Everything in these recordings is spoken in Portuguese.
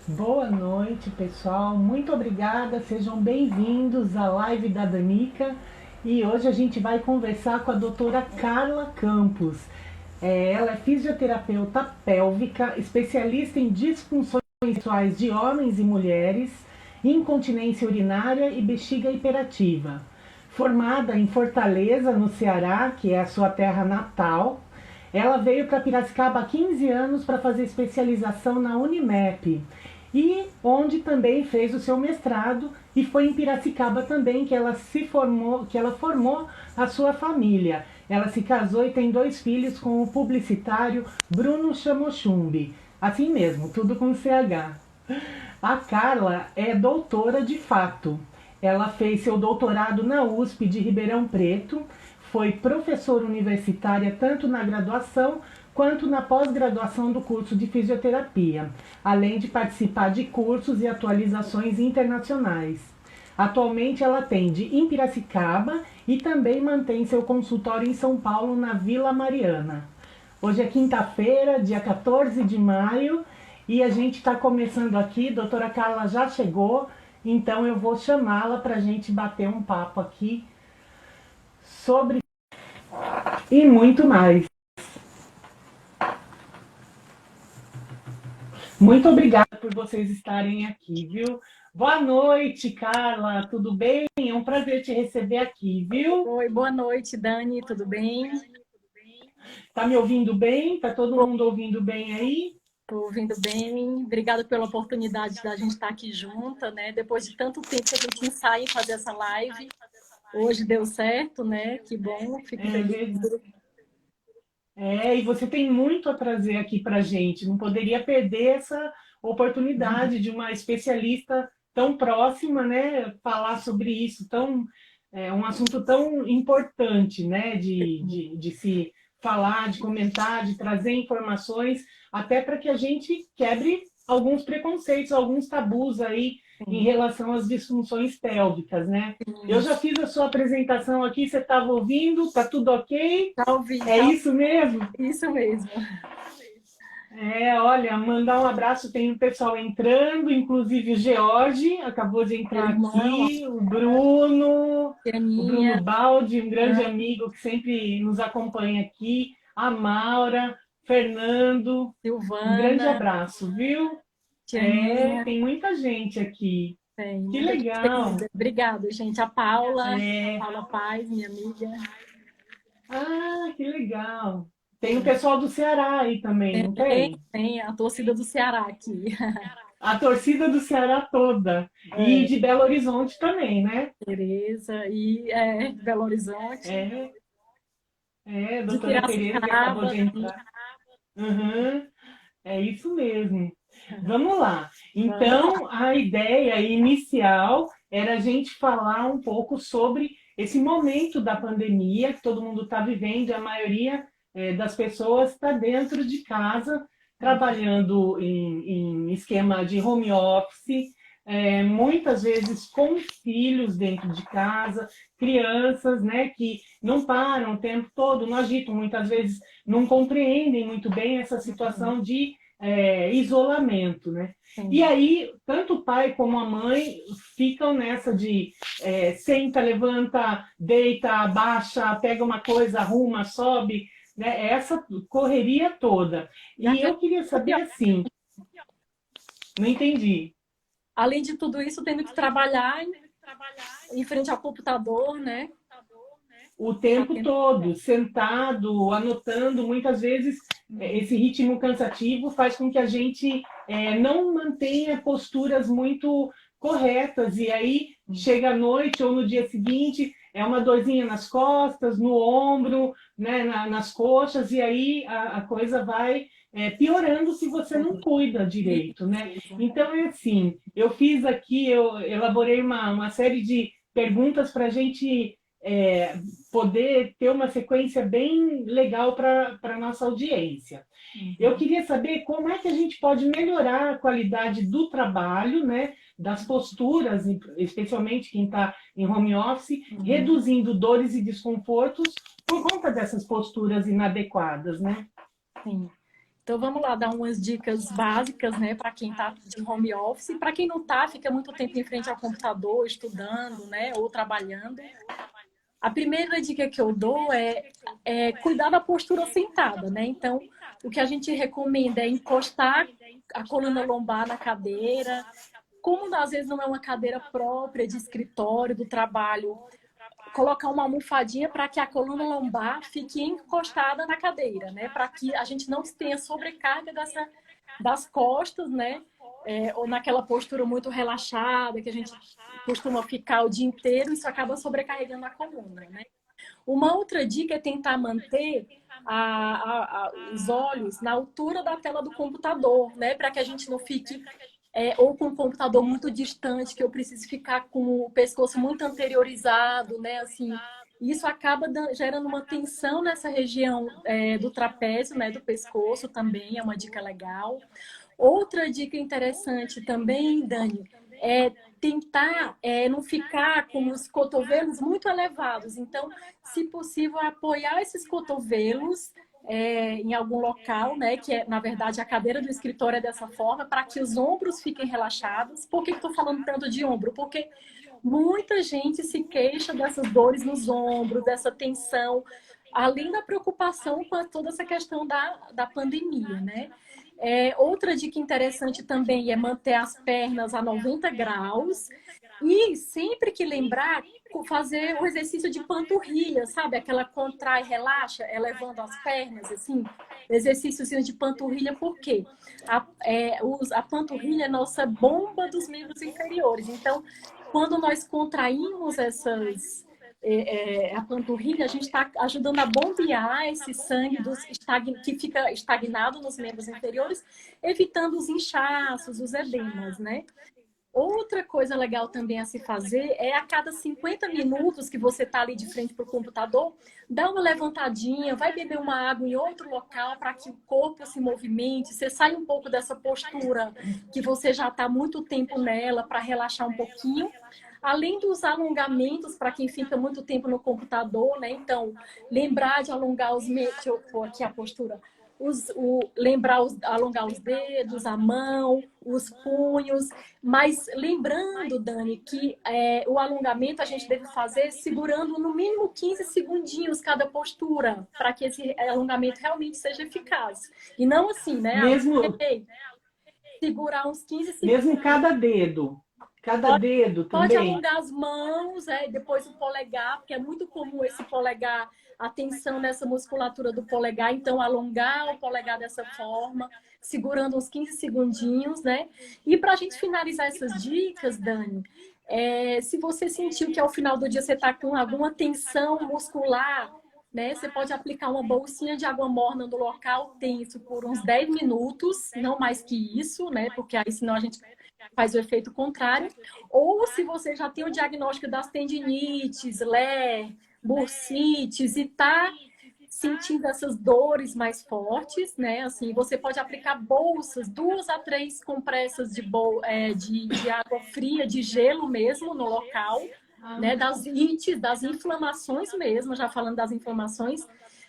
Boa noite, pessoal. Muito obrigada. Sejam bem-vindos à live da Danica. E hoje a gente vai conversar com a doutora Carla Campos. Ela é fisioterapeuta pélvica, especialista em disfunções sexuais de homens e mulheres, incontinência urinária e bexiga hiperativa. Formada em Fortaleza, no Ceará, que é a sua terra natal, ela veio para Piracicaba há 15 anos para fazer especialização na Unimep e onde também fez o seu mestrado, e foi em Piracicaba também que ela se formou, que ela formou a sua família. Ela se casou e tem 2 filhos com o publicitário Bruno Chamochumbi. Assim mesmo, tudo com CH. A Carla é doutora de fato. Ela fez seu doutorado na USP de Ribeirão Preto, foi professora universitária tanto na graduação quanto na pós-graduação do curso de fisioterapia, além de participar de cursos e atualizações internacionais. Atualmente ela atende em Piracicaba e também mantém seu consultório em São Paulo, na Vila Mariana. Hoje é quinta-feira, dia 14 de maio, e a gente está começando aqui. Doutora Carla já chegou, então eu vou chamá-la para a gente bater um papo aqui sobre e muito mais. Muito obrigada por vocês estarem aqui, viu? Boa noite, Carla, tudo bem? É um prazer te receber aqui, viu? Oi, boa noite, Dani, tudo bem? Tá me ouvindo bem? Tá todo mundo ouvindo bem aí? Estou ouvindo bem. Obrigada pela oportunidade da gente estar aqui junta, né? Depois de tanto tempo que a gente ensaia em fazer essa live, hoje deu certo, né? Que bom, fico É feliz. verdade. E você tem muito a trazer aqui para gente. Não poderia perder essa oportunidade de uma especialista tão próxima, né? Falar sobre isso, um assunto tão importante, né? De se falar, de comentar, de trazer informações, até para que a gente quebre alguns preconceitos, alguns tabus aí em Sim, relação às disfunções pélvicas, né? Eu sim. já fiz a sua apresentação aqui, você estava ouvindo? Tá tudo ok? Já ouvi, É tá? isso mesmo? Isso mesmo. Olha, mandar um abraço, tem um pessoal entrando, inclusive o George acabou de Meu entrar irmão, aqui, o Bruno Pianinha, Baldi, um grande amigo que sempre nos acompanha aqui, a Maura, Fernando, um grande Silvana, abraço, viu? Tianinha, Tem muita gente aqui. tem Que muita gente legal. querida. Obrigada, gente. A Paula Paz, minha amiga. Que legal. Tem o pessoal do Ceará aí também, não tem? Tem a torcida do Ceará aqui. A torcida do Ceará toda. E É, de Belo Horizonte também, né? Tereza de Belo Horizonte, É, a de doutora Tereza que acabou Piracicaba, de entrar. Uhum, é isso mesmo. Vamos lá. vamos lá. Então, a ideia inicial era a gente falar um pouco sobre esse momento da pandemia que todo mundo está vivendo, e a maioria das pessoas está dentro de casa, trabalhando em esquema de home office, muitas vezes com filhos dentro de casa, crianças, né, que não param o tempo todo no agito, muitas vezes não compreendem muito bem essa situação de isolamento, né? E Sim, aí, tanto o pai como a mãe ficam nessa de senta, levanta, deita, abaixa, pega uma coisa, arruma, sobe, né? Essa correria toda. e E às vezes eu queria fica saber pior. assim, não entendi. Além de tudo isso, tendo que trabalhar em frente ao computador, né? O tempo Fazendo- todo, sentado, anotando, muitas vezes esse ritmo cansativo faz com que a gente não mantenha posturas muito corretas, e aí chega à noite ou no dia seguinte, é uma dorzinha nas costas, no ombro, né, nas coxas, e aí a coisa vai piorando se você não cuida direito, né? Isso. Então é assim, eu fiz aqui, eu elaborei uma série de perguntas para a gente poder ter uma sequência bem legal para a nossa audiência. Eu Uhum. queria saber como é que a gente pode melhorar a qualidade do trabalho, né, das posturas, especialmente quem está em home office, Uhum. reduzindo dores e desconfortos por conta dessas posturas inadequadas, né? Sim. Então vamos lá dar umas dicas básicas, né, para quem está de home office. Para quem não está, fica muito tempo em frente ao computador, estudando, né, ou trabalhando. A primeira dica que eu dou é cuidar da postura sentada, né? Então, o que a gente recomenda é encostar a coluna lombar na cadeira. Como às vezes não é uma cadeira própria de escritório, do trabalho, colocar uma almofadinha para que a coluna lombar fique encostada na cadeira, né? Para que a gente não tenha sobrecarga das costas, né? Ou naquela postura muito relaxada que a gente costuma ficar o dia inteiro, isso acaba sobrecarregando a coluna, né? Uma outra dica é tentar manter os olhos na altura da tela do computador, né? Para que a gente não fique ou com o computador muito distante, que eu preciso ficar com o pescoço muito anteriorizado, né? Assim, isso acaba gerando uma tensão nessa região do trapézio, né? Do pescoço também, é uma dica legal. Outra dica interessante também, Dani, é tentar não ficar com os cotovelos muito elevados. Então, se possível, apoiar esses cotovelos em algum local, né? Que na verdade, a cadeira do escritório é dessa forma, para que os ombros fiquem relaxados. Por que estou falando tanto de ombro? Porque muita gente se queixa dessas dores nos ombros, dessa tensão, além da preocupação com toda essa questão da pandemia, né? Outra dica interessante também é manter as pernas a 90 graus e sempre que lembrar, fazer o exercício de panturrilha, sabe? Aquela contrai, relaxa, elevando as pernas, assim. Exercíciozinho de panturrilha, por quê? A panturrilha é nossa bomba dos membros inferiores. Então, quando nós contraímos a panturrilha, a gente está ajudando a bombear esse sangue que fica estagnado nos membros inferiores, evitando os inchaços, os edemas, né? Outra coisa legal também a se fazer é a cada 50 minutos que você está ali de frente para o computador, dá uma levantadinha, vai beber uma água em outro local para que o corpo se movimente, você sai um pouco dessa postura que você já está muito tempo nela para relaxar um pouquinho. Além dos alongamentos, para quem fica muito tempo no computador, né? Então, lembrar de alongar deixa eu pôr aqui a postura. Alongar os dedos, a mão, os punhos. Mas lembrando, Dani, que o alongamento a gente deve fazer segurando no mínimo 15 segundinhos cada postura, para que esse alongamento realmente seja eficaz. E não assim, né? Segurar uns 15 segundos. Mesmo cada dedo. Cada dedo também. Pode alongar as mãos, e depois o polegar, porque é muito comum esse polegar, a tensão nessa musculatura do polegar, então alongar o polegar dessa forma, segurando uns 15 segundinhos, né? E para a gente finalizar essas dicas, Dani, se você sentiu que ao final do dia você está com alguma tensão muscular, né? Você pode aplicar uma bolsinha de água morna no local tenso por uns 10 minutos, não mais que isso, né? Porque aí senão a gente faz o efeito contrário. Ou se você já tem o diagnóstico das tendinites, bursites e tá sentindo essas dores mais fortes, né? Assim, você pode aplicar bolsas, 2 a 3 compressas de água fria, de gelo mesmo no local, né? Das ites, das inflamações mesmo, já falando das inflamações.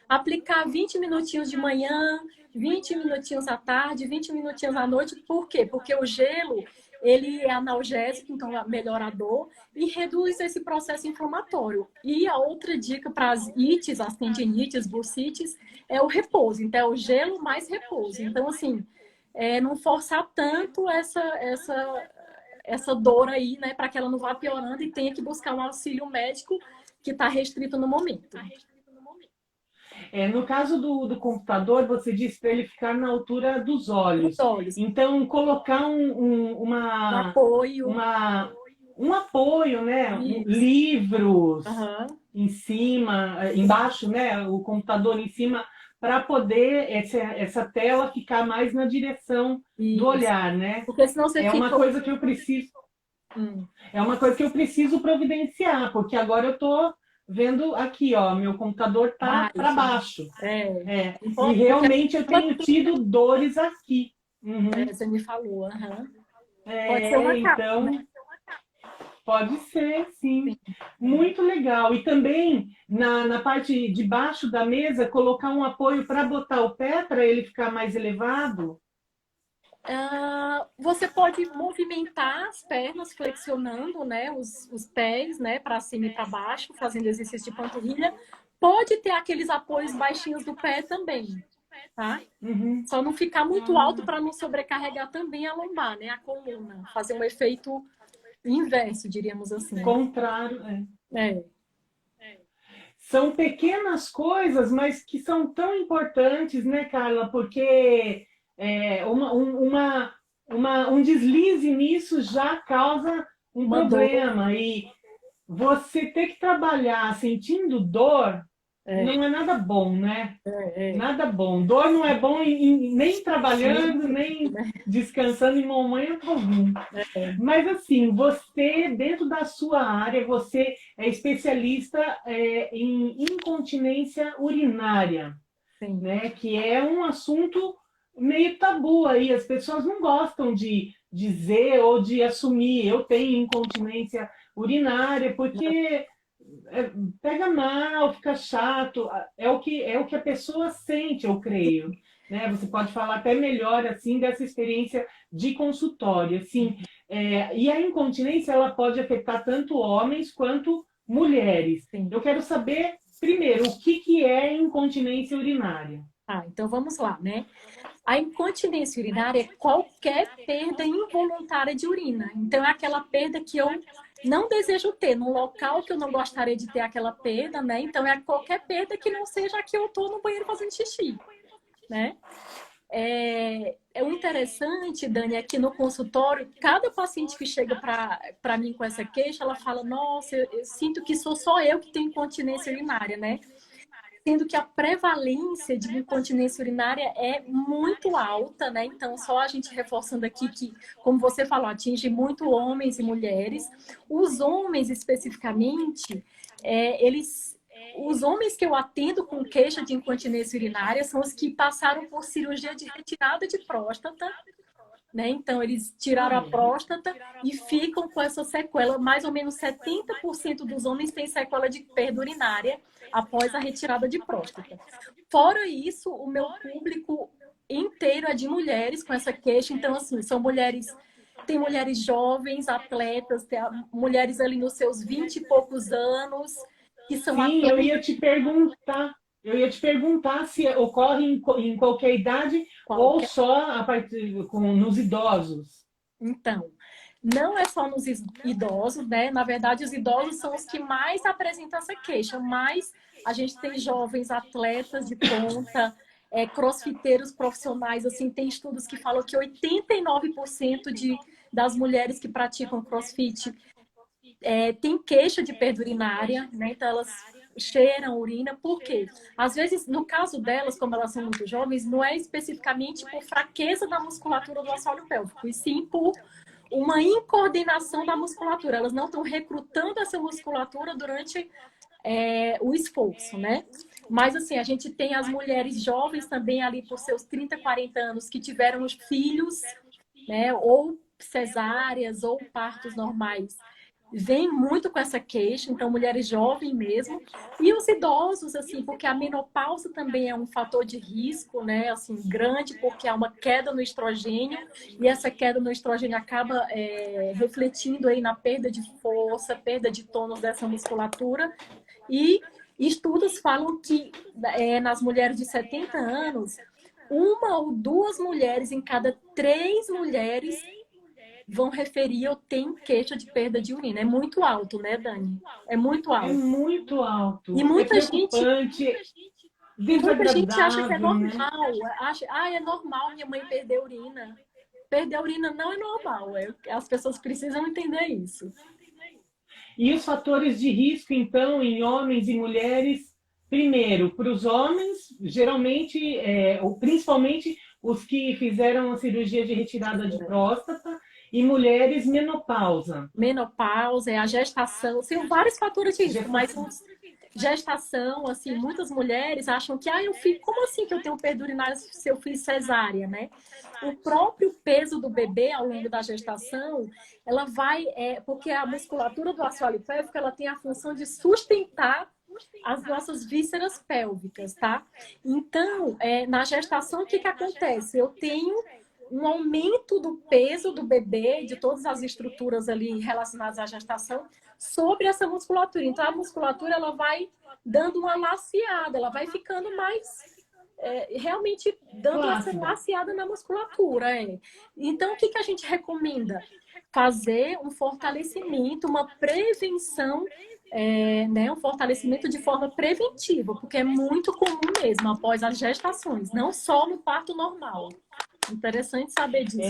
Aplicar 20 minutinhos de manhã, 20 minutinhos à tarde, 20 minutinhos à noite. Por quê? Porque o gelo, ele é analgésico, então melhora a dor e reduz esse processo inflamatório. E a outra dica para as ites, as tendinites, bursites, é o repouso. Então, é o gelo mais repouso. Então, assim, não forçar tanto essa dor aí, né, para que ela não vá piorando e tenha que buscar um auxílio médico que está restrito no momento. No caso do computador, você disse para ele ficar na altura dos olhos. Então, colocar um apoio, né? Livros em cima, embaixo, né? O computador em cima, para poder essa tela ficar mais na direção do olhar, né? Porque senão você uma coisa que eu preciso. É uma coisa que eu preciso providenciar, porque agora eu estou vendo aqui, ó, meu computador tá para baixo. E realmente eu tenho tido dores aqui. Você me falou. Pode ser uma capa, então, né? Pode ser, sim. Muito legal. E também na parte de baixo da mesa, colocar um apoio para botar o pé, para ele ficar mais elevado. Você pode movimentar as pernas, flexionando, né, os pés, né, para cima e para baixo, fazendo exercício de panturrilha. Pode ter aqueles apoios baixinhos do pé também, tá? Uhum. Só não ficar muito alto para não sobrecarregar também a lombar, né, a coluna. Fazer um efeito inverso, diríamos assim. Contrário, É. São pequenas coisas, mas que são tão importantes, né, Carla? Porque um deslize nisso já causa um Uma dor. problema. E você ter que trabalhar sentindo dor não é nada bom, né? Nada bom. Dor não é bom nem trabalhando, Sim, nem descansando em momento algum. Mas assim, você, dentro da sua área, você é especialista em incontinência urinária, sim. né? Que é um assunto meio tabu aí. As pessoas não gostam de dizer ou de assumir eu tenho incontinência urinária, porque pega mal, fica chato, é o que a pessoa sente, eu creio. Né? Você pode falar até melhor assim dessa experiência de consultório. Assim, e a incontinência ela pode afetar tanto homens quanto mulheres. Sim. Eu quero saber, primeiro, o que é incontinência urinária? Então vamos lá, né? A incontinência urinária é qualquer perda involuntária de urina. Então é aquela perda que eu não desejo ter, num local que eu não gostaria de ter aquela perda, né? Então é qualquer perda que não seja que eu estou no banheiro fazendo xixi, né? O interessante, Dani, é que no consultório, cada paciente que chega para mim com essa queixa, ela fala, nossa, eu sinto que sou só eu que tenho incontinência urinária, né? Sendo que a prevalência de incontinência urinária é muito alta, né? Então, só a gente reforçando aqui que, como você falou, atinge muito homens e mulheres. Os homens, especificamente, os homens que eu atendo com queixa de incontinência urinária são os que passaram por cirurgia de retirada de próstata, né? Então, eles tiraram a próstata e ficam com essa sequela. Mais ou menos 70% dos homens têm sequela de perda urinária após a retirada de próstata. Fora isso, o meu público inteiro é de mulheres com essa queixa. Então, assim, são mulheres... Tem mulheres jovens, atletas, tem mulheres ali nos seus 20 e poucos anos, que são Sim, atletas. Eu ia te perguntar se ocorre em qualquer idade ou só nos idosos. Então, não é só nos idosos, né? Na verdade, os idosos são os que mais apresentam essa queixa, mas a gente tem jovens atletas de ponta, crossfiteiros profissionais, assim, tem estudos que falam que 89% das mulheres que praticam crossfit tem queixa de perda urinária, né? Então elas cheiram urina, por quê? Às vezes, no caso delas, como elas são muito jovens, não é especificamente por fraqueza da musculatura do assoalho pélvico, e sim por uma incoordenação da musculatura. Elas não estão recrutando essa musculatura durante o esforço, né? Mas, assim, a gente tem as mulheres jovens também ali por seus 30, 40 anos que tiveram os filhos, né? Ou cesáreas ou partos normais. Vem muito com essa queixa, então mulheres jovens mesmo, e os idosos, assim, porque a menopausa também é um fator de risco, né, assim, grande, porque há uma queda no estrogênio, e essa queda no estrogênio acaba refletindo aí na perda de força, perda de tônus dessa musculatura, e estudos falam que nas mulheres de 70 anos, 1 ou 2 mulheres em cada 3 mulheres vão referir ou tem queixa de perda de urina. É muito alto, né, Dani? É muito alto. É muito alto. E muita gente acha que é normal. Né? Acha, é normal minha mãe perder urina. Perder urina não é normal. As pessoas precisam entender isso. E os fatores de risco, então, em homens e mulheres, primeiro, para os homens, geralmente, ou principalmente os que fizeram a cirurgia de retirada de próstata, e mulheres, menopausa. Menopausa, a gestação, são vários fatores de risco, mas gestação, assim, muitas mulheres acham que, eu fiz, como assim que eu tenho perda urinária se eu fiz cesárea, né? O próprio peso do bebê ao longo da gestação, ela vai, porque a musculatura do assoalho pélvico, ela tem a função de sustentar as nossas vísceras pélvicas, tá? Então, na gestação, o que que acontece? Eu tenho um aumento do peso do bebê, de todas as estruturas ali relacionadas à gestação, sobre essa musculatura. Então, a musculatura, ela vai dando uma laceada, ela vai ficando mais... realmente dando essa laceada na musculatura. Então, o que que a gente recomenda? Fazer um fortalecimento, uma prevenção, né, um fortalecimento de forma preventiva, porque é muito comum mesmo após as gestações, não só no parto normal. Interessante saber disso.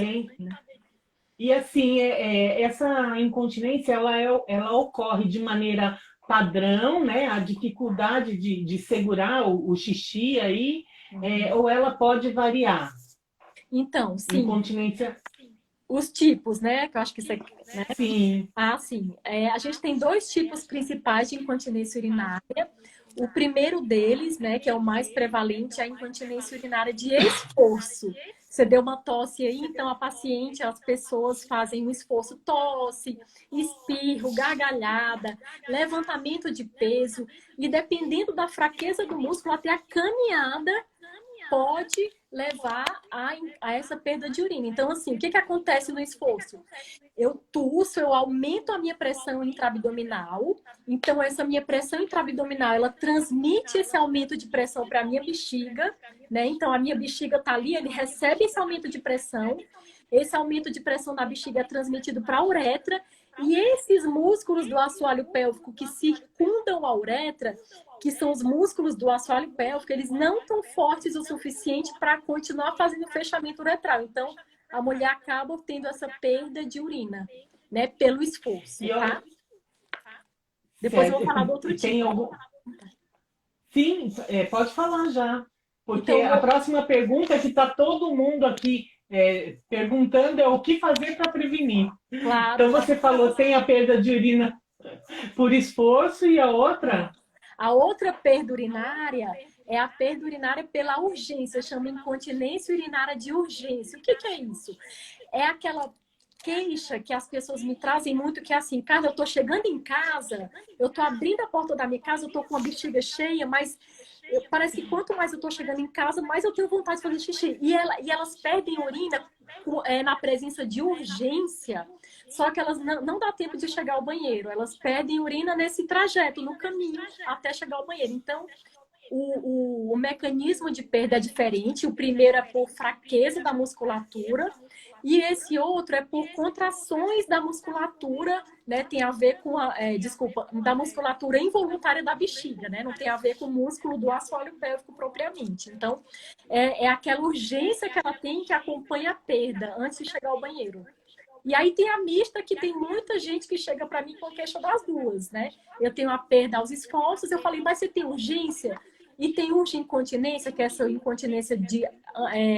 E assim, essa incontinência, ela ocorre de maneira padrão, né? A dificuldade de segurar o xixi aí, ou ela pode variar? Então, sim. Incontinência... Os tipos, né? Que eu acho que isso aqui, né? Sim. Sim. A gente tem 2 tipos principais de incontinência urinária. O primeiro deles, né, que é o mais prevalente, é a incontinência urinária de esforço. Você deu uma tosse aí, então a paciente, as pessoas fazem um esforço, tosse, espirro, gargalhada, levantamento de peso, e dependendo da fraqueza do músculo, até a caminhada pode levar a essa perda de urina. Então, assim, o que que acontece no esforço? Eu tuço, eu aumento a minha pressão intraabdominal. Então, essa minha pressão intraabdominal, ela transmite esse aumento de pressão para a minha bexiga, né? Então, a minha bexiga tá ali, ele recebe esse aumento de pressão. Esse aumento de pressão na bexiga é transmitido para a uretra. E esses músculos do assoalho pélvico que circundam a uretra, que são os músculos do assoalho pélvico, eles não estão fortes o suficiente para continuar fazendo o fechamento uretral. Então, a mulher acaba tendo essa perda de urina, né? Pelo esforço, tá? Depois eu vou falar do outro tipo. Sim, pode falar já. Porque então, a próxima pergunta é que está todo mundo aqui perguntando o que fazer para prevenir. Claro. Então, você falou, tem a perda de urina por esforço e a outra... A outra perda urinária é a perda urinária pela urgência, chama incontinência urinária de urgência. O que que é isso? É aquela queixa que as pessoas me trazem muito, que é assim, cara, eu tô chegando em casa, eu tô abrindo a porta da minha casa, eu tô com a bexiga cheia, mas parece que quanto mais eu tô chegando em casa, mais eu tenho vontade de fazer xixi. E elas perdem urina na presença de urgência, só que elas não dá tempo de chegar ao banheiro. Elas perdem urina nesse trajeto, no caminho até chegar ao banheiro. Então, o mecanismo de perda é diferente. O primeiro é por fraqueza da musculatura e esse outro é por contrações da musculatura, né? Tem a ver com da musculatura involuntária da bexiga, né? Não tem a ver com o músculo do assoalho pélvico propriamente. Então, é aquela urgência que ela tem que acompanha a perda antes de chegar ao banheiro. E aí tem a mista, que tem muita gente que chega para mim com queixa das duas, né? Eu tenho a perda aos esforços, eu falei, mas você tem urgência? E tem urgência-incontinência, que é essa incontinência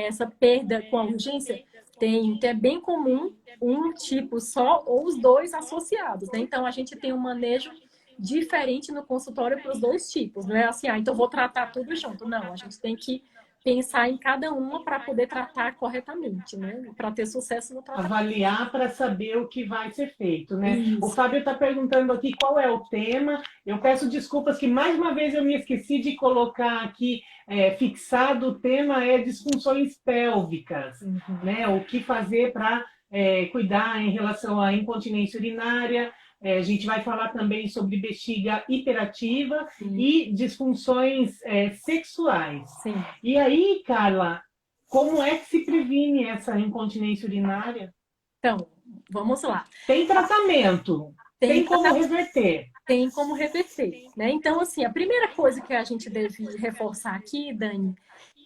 essa perda com a urgência, tem. Então é bem comum um tipo só ou os dois associados, né? Então a gente tem um manejo diferente no consultório para os 2 tipos, não é assim, então vou tratar tudo junto. Não, a gente tem que pensar em cada uma para poder tratar corretamente, né? Para ter sucesso no tratamento. Avaliar para saber o que vai ser feito, né? Isso. O Fábio está perguntando aqui qual é o tema. Eu peço desculpas que mais uma vez eu me esqueci de colocar aqui fixado. O tema é disfunções pélvicas, né? O que fazer para cuidar em relação à incontinência urinária. A gente vai falar também sobre bexiga hiperativa e disfunções sexuais. Sim. E aí, Carla, como é que se previne essa incontinência urinária? Então, vamos lá. Tem tratamento? Tem como reverter? Tem como reverter, né? Então, assim, a primeira coisa que a gente deve reforçar aqui, Dani,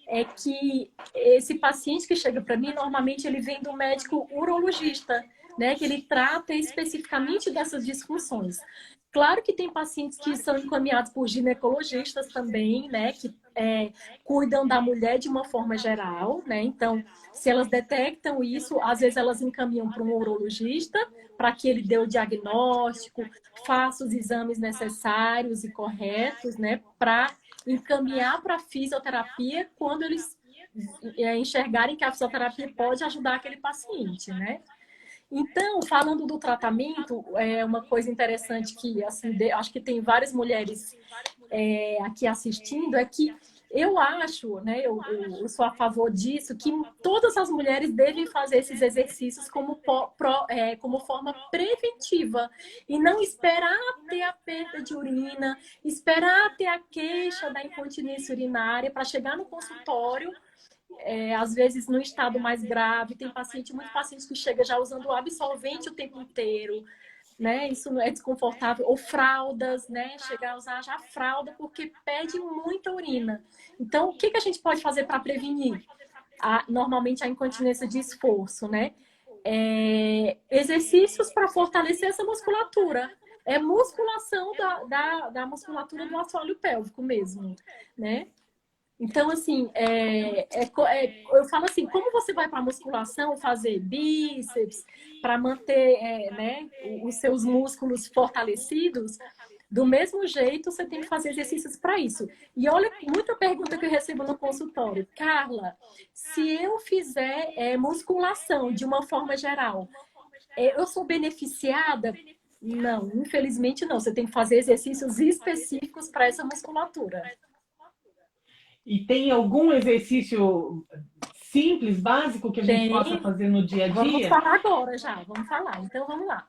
é que esse paciente que chega para mim, normalmente ele vem do médico urologista, né? Que ele trata especificamente dessas disfunções. Claro que tem pacientes que são encaminhados por ginecologistas também, né? Que cuidam da mulher de uma forma geral, né? Então, se elas detectam isso, às vezes elas encaminham para um urologista para que ele dê o diagnóstico, faça os exames necessários e corretos, né? Para encaminhar para a fisioterapia quando eles enxergarem que a fisioterapia pode ajudar aquele paciente, né? Então, falando do tratamento, é uma coisa interessante que, assim, acho que tem várias mulheres aqui assistindo, é que eu acho, né, eu sou a favor disso, que todas as mulheres devem fazer esses exercícios como forma preventiva e não esperar ter a perda de urina, esperar ter a queixa da incontinência urinária para chegar no consultório às vezes no estado mais grave, tem muitos pacientes que chegam já usando o absolvente o tempo inteiro, né? Isso não é desconfortável. Ou fraldas, né? Chegar a usar já fralda porque pede muita urina. Então, o que a gente pode fazer para prevenir? Normalmente a incontinência de esforço, né? Exercícios para fortalecer essa musculatura. É musculação da musculatura do assoalho pélvico mesmo, né? Então, assim, eu falo assim, como você vai para a musculação fazer bíceps, para manter né, os seus músculos fortalecidos, do mesmo jeito você tem que fazer exercícios para isso. E olha, muita pergunta que eu recebo no consultório. Carla, se eu fizer musculação de uma forma geral, eu sou beneficiada? Não, infelizmente não. Você tem que fazer exercícios específicos para essa musculatura. E tem algum exercício simples, básico, que a gente possa fazer no dia a dia? Vamos falar agora já, vamos falar. Então, vamos lá.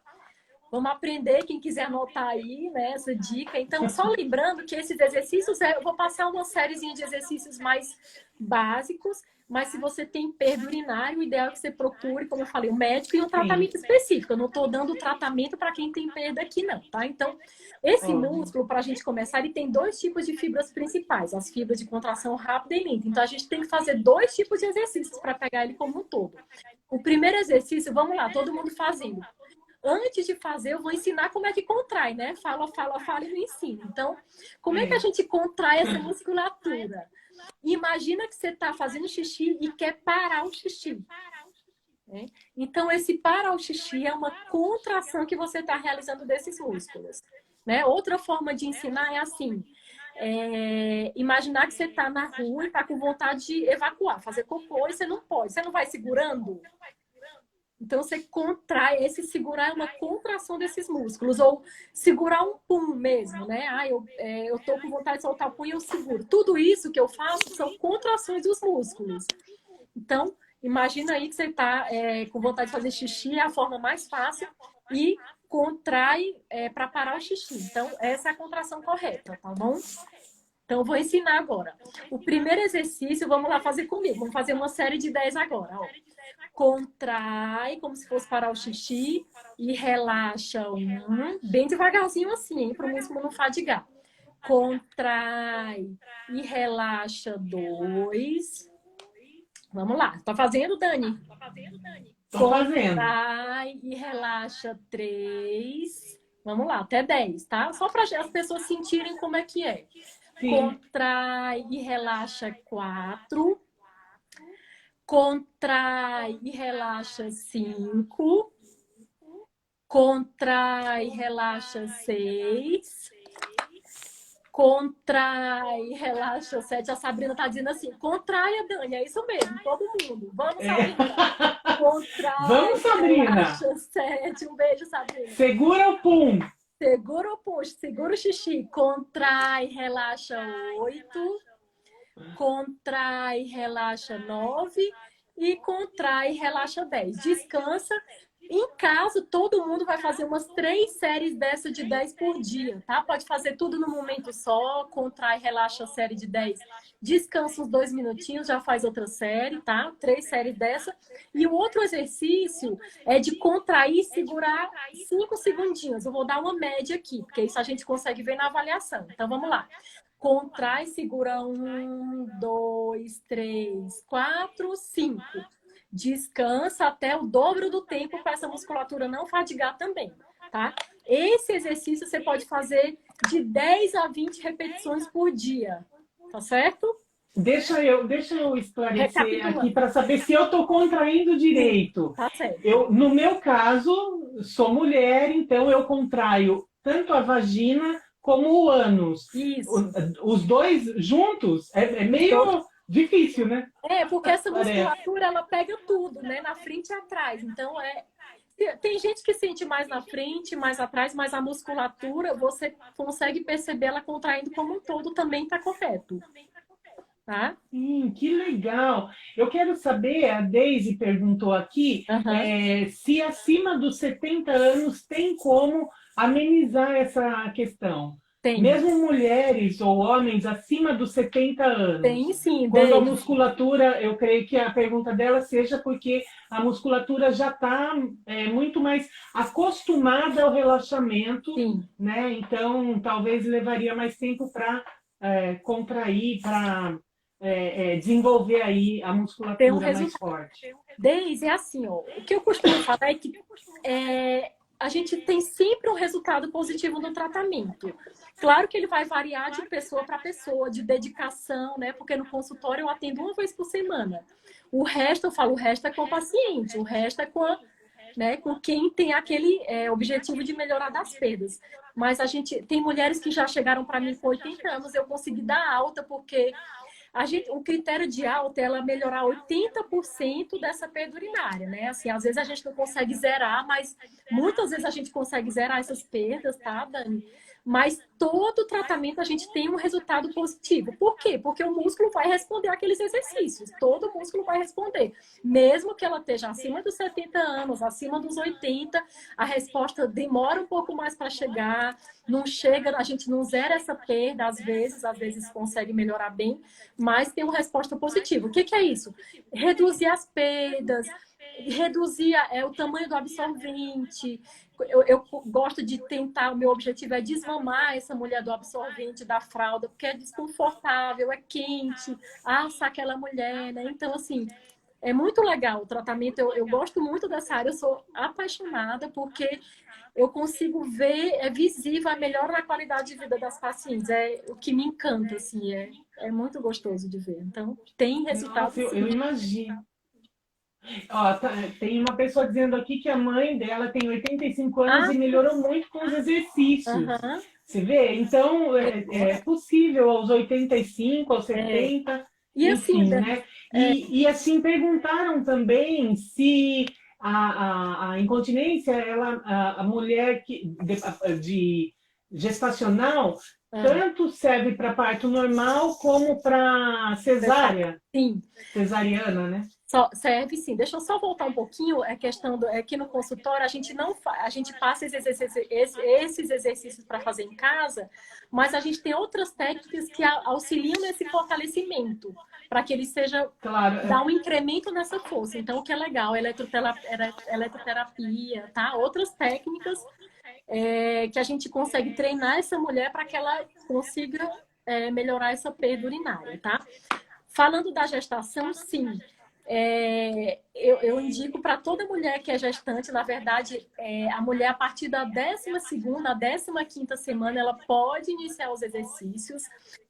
Vamos aprender, quem quiser anotar aí, né, essa dica. Então, só lembrando que esses exercícios, eu vou passar uma sériezinha de exercícios mais básicos, mas se você tem perda urinária, o ideal é que você procure, como eu falei, um médico e um tratamento específico. Eu não estou dando tratamento para quem tem perda aqui, não, tá? Então, esse músculo, para a gente começar, ele tem dois tipos de fibras principais, as fibras de contração rápida e lenta. Então, a gente tem que fazer dois tipos de exercícios para pegar ele como um todo. O primeiro exercício, vamos lá, todo mundo fazendo. Antes de fazer, eu vou ensinar como é que contrai, né? Fala e me ensina. Então, como é que a gente contrai essa musculatura? Imagina que você está fazendo xixi e quer parar o xixi. Né? Então, esse parar o xixi é uma contração que você está realizando desses músculos. Né? Outra forma de ensinar é assim. Imaginar que você está na rua e está com vontade de evacuar, fazer cocô e você não pode. Você não vai segurando? Então, você contrai, esse segurar é uma contração desses músculos, ou segurar um pum mesmo, né? Eu tô com vontade de soltar o pum e eu seguro. Tudo isso que eu faço são contrações dos músculos. Então, imagina aí que você tá com vontade de fazer xixi, é a forma mais fácil, e contrai para parar o xixi. Então, essa é a contração correta, tá bom? Então, eu vou ensinar agora. O primeiro exercício, vamos lá fazer comigo. Vamos fazer uma série de 10 agora, ó. Contrai, como se fosse parar o xixi, e relaxa bem devagarzinho assim, hein, para o músculo não fadigar. Contrai e relaxa 2. Vamos lá, tá fazendo, Dani? Tô fazendo. Contrai e relaxa 3. Vamos lá, até 10, tá? Só para as pessoas sentirem como é que é. Sim. Contrai e relaxa 4. Contrai e relaxa 5. Contrai e relaxa 6. Contrai e relaxa 7. A Sabrina tá dizendo assim, contraia, Dani. É isso mesmo, todo mundo. Vamos, Sabrina. Contrai, vamos, Sabrina. Relaxa 7. Um beijo, Sabrina. Segura o pum. Segura o pum, segura o xixi. Contrai, relaxa 8. Contrai, relaxa 9 e contrai, relaxa 10. Descansa. Em casa, todo mundo vai fazer umas 3 séries dessa de 10 por dia, tá? Pode fazer tudo no momento só, contrai, relaxa a série de 10. Descansa uns 2 minutinhos, já faz outra série, tá? 3 séries dessa. E o outro exercício é de contrair e segurar 5 segundinhos. Eu vou dar uma média aqui, porque isso a gente consegue ver na avaliação. Então, vamos lá. Contrai, segura 1, 2, 3, 4, 5. Descansa até o dobro do tempo para essa musculatura não fadigar também. tá? Esse exercício você pode fazer de 10 a 20 repetições por dia, tá certo? Deixa eu esclarecer aqui Recapitulando. para saber se eu estou contraindo Sim, direito. tá certo. No meu caso, sou mulher, então eu contraio tanto a vagina como o ânus. Isso. Os dois juntos é meio difícil, né? Porque essa Parece. musculatura, ela pega tudo, né? Na frente e atrás. Então, tem gente que sente mais na frente, mais atrás, mas a musculatura, você consegue perceber ela contraindo como um todo, também tá correto, tá? Que legal! Eu quero saber, a Deise perguntou aqui, Aham. se acima dos 70 anos tem como amenizar essa questão. Tem. Mesmo mulheres ou homens acima dos 70 Tem anos. sim, Quando a Deise. musculatura, eu creio que a pergunta dela seja porque a musculatura já está muito mais acostumada ao relaxamento, Sim. né? Então, talvez levaria mais tempo para contrair, para desenvolver aí a Tem um musculatura mais resultado. forte. Deise, é assim, ó. O que eu costumo falar é que a gente tem sempre um resultado positivo no tratamento. Claro que ele vai variar de pessoa para pessoa, de dedicação, né? Porque no consultório eu atendo uma vez por semana. O resto, eu falo, o resto é com o paciente, o resto é com quem tem aquele objetivo de melhorar das perdas. Mas a gente tem mulheres que já chegaram para mim com 80 anos, eu consegui dar alta porque o critério de alta é ela melhorar 80% dessa perda urinária, né? Assim, às vezes a gente não consegue zerar, mas muitas vezes a gente consegue zerar essas perdas, tá, Dani? Mas todo tratamento a gente tem um resultado positivo. Por quê? Porque o músculo vai responder àqueles exercícios. Todo músculo vai responder. Mesmo que ela esteja acima dos 70 anos, acima dos 80, a resposta demora um pouco mais para chegar. Não chega, a gente não zera essa perda, às vezes consegue melhorar bem, mas tem uma resposta positiva. O que é isso? Reduzir as perdas, reduzir o tamanho do absorvente. Eu gosto de tentar, o meu objetivo é desmamar essa mulher do absorvente da fralda, porque é desconfortável, é quente, assa aquela mulher, né? Então, assim, é muito legal o tratamento. Eu gosto muito dessa área, eu sou apaixonada, porque eu consigo ver, é visível a melhora na qualidade de vida das pacientes. É o que me encanta, assim, é muito gostoso de ver. Então, tem resultado, Nossa, eu sim. imagino. Ó, tem uma pessoa dizendo aqui que a mãe dela tem 85 anos Ah, e melhorou muito com os exercícios. aham. Você vê? Então, é possível aos 85, aos É. 70, E assim, enfim, Dani, né? E assim, perguntaram também se a incontinência, a mulher de gestacional, ah, tanto serve para parto normal como para cesárea, sim, cesariana, né? serve sim. Deixa eu só voltar um pouquinho, a questão aqui no consultório, a gente não a gente passa esses exercícios para fazer em casa, mas a gente tem outras técnicas que auxiliam nesse fortalecimento, para que ele seja Claro, dá um incremento nessa força. Então, o que é legal, eletroterapia, tá? Outras técnicas que a gente consegue treinar essa mulher para que ela consiga melhorar essa perda urinária, tá? Falando da gestação, sim. Eu indico para toda mulher que é gestante, na verdade, a mulher a partir da 12ª, a 15ª semana, ela pode iniciar os exercícios.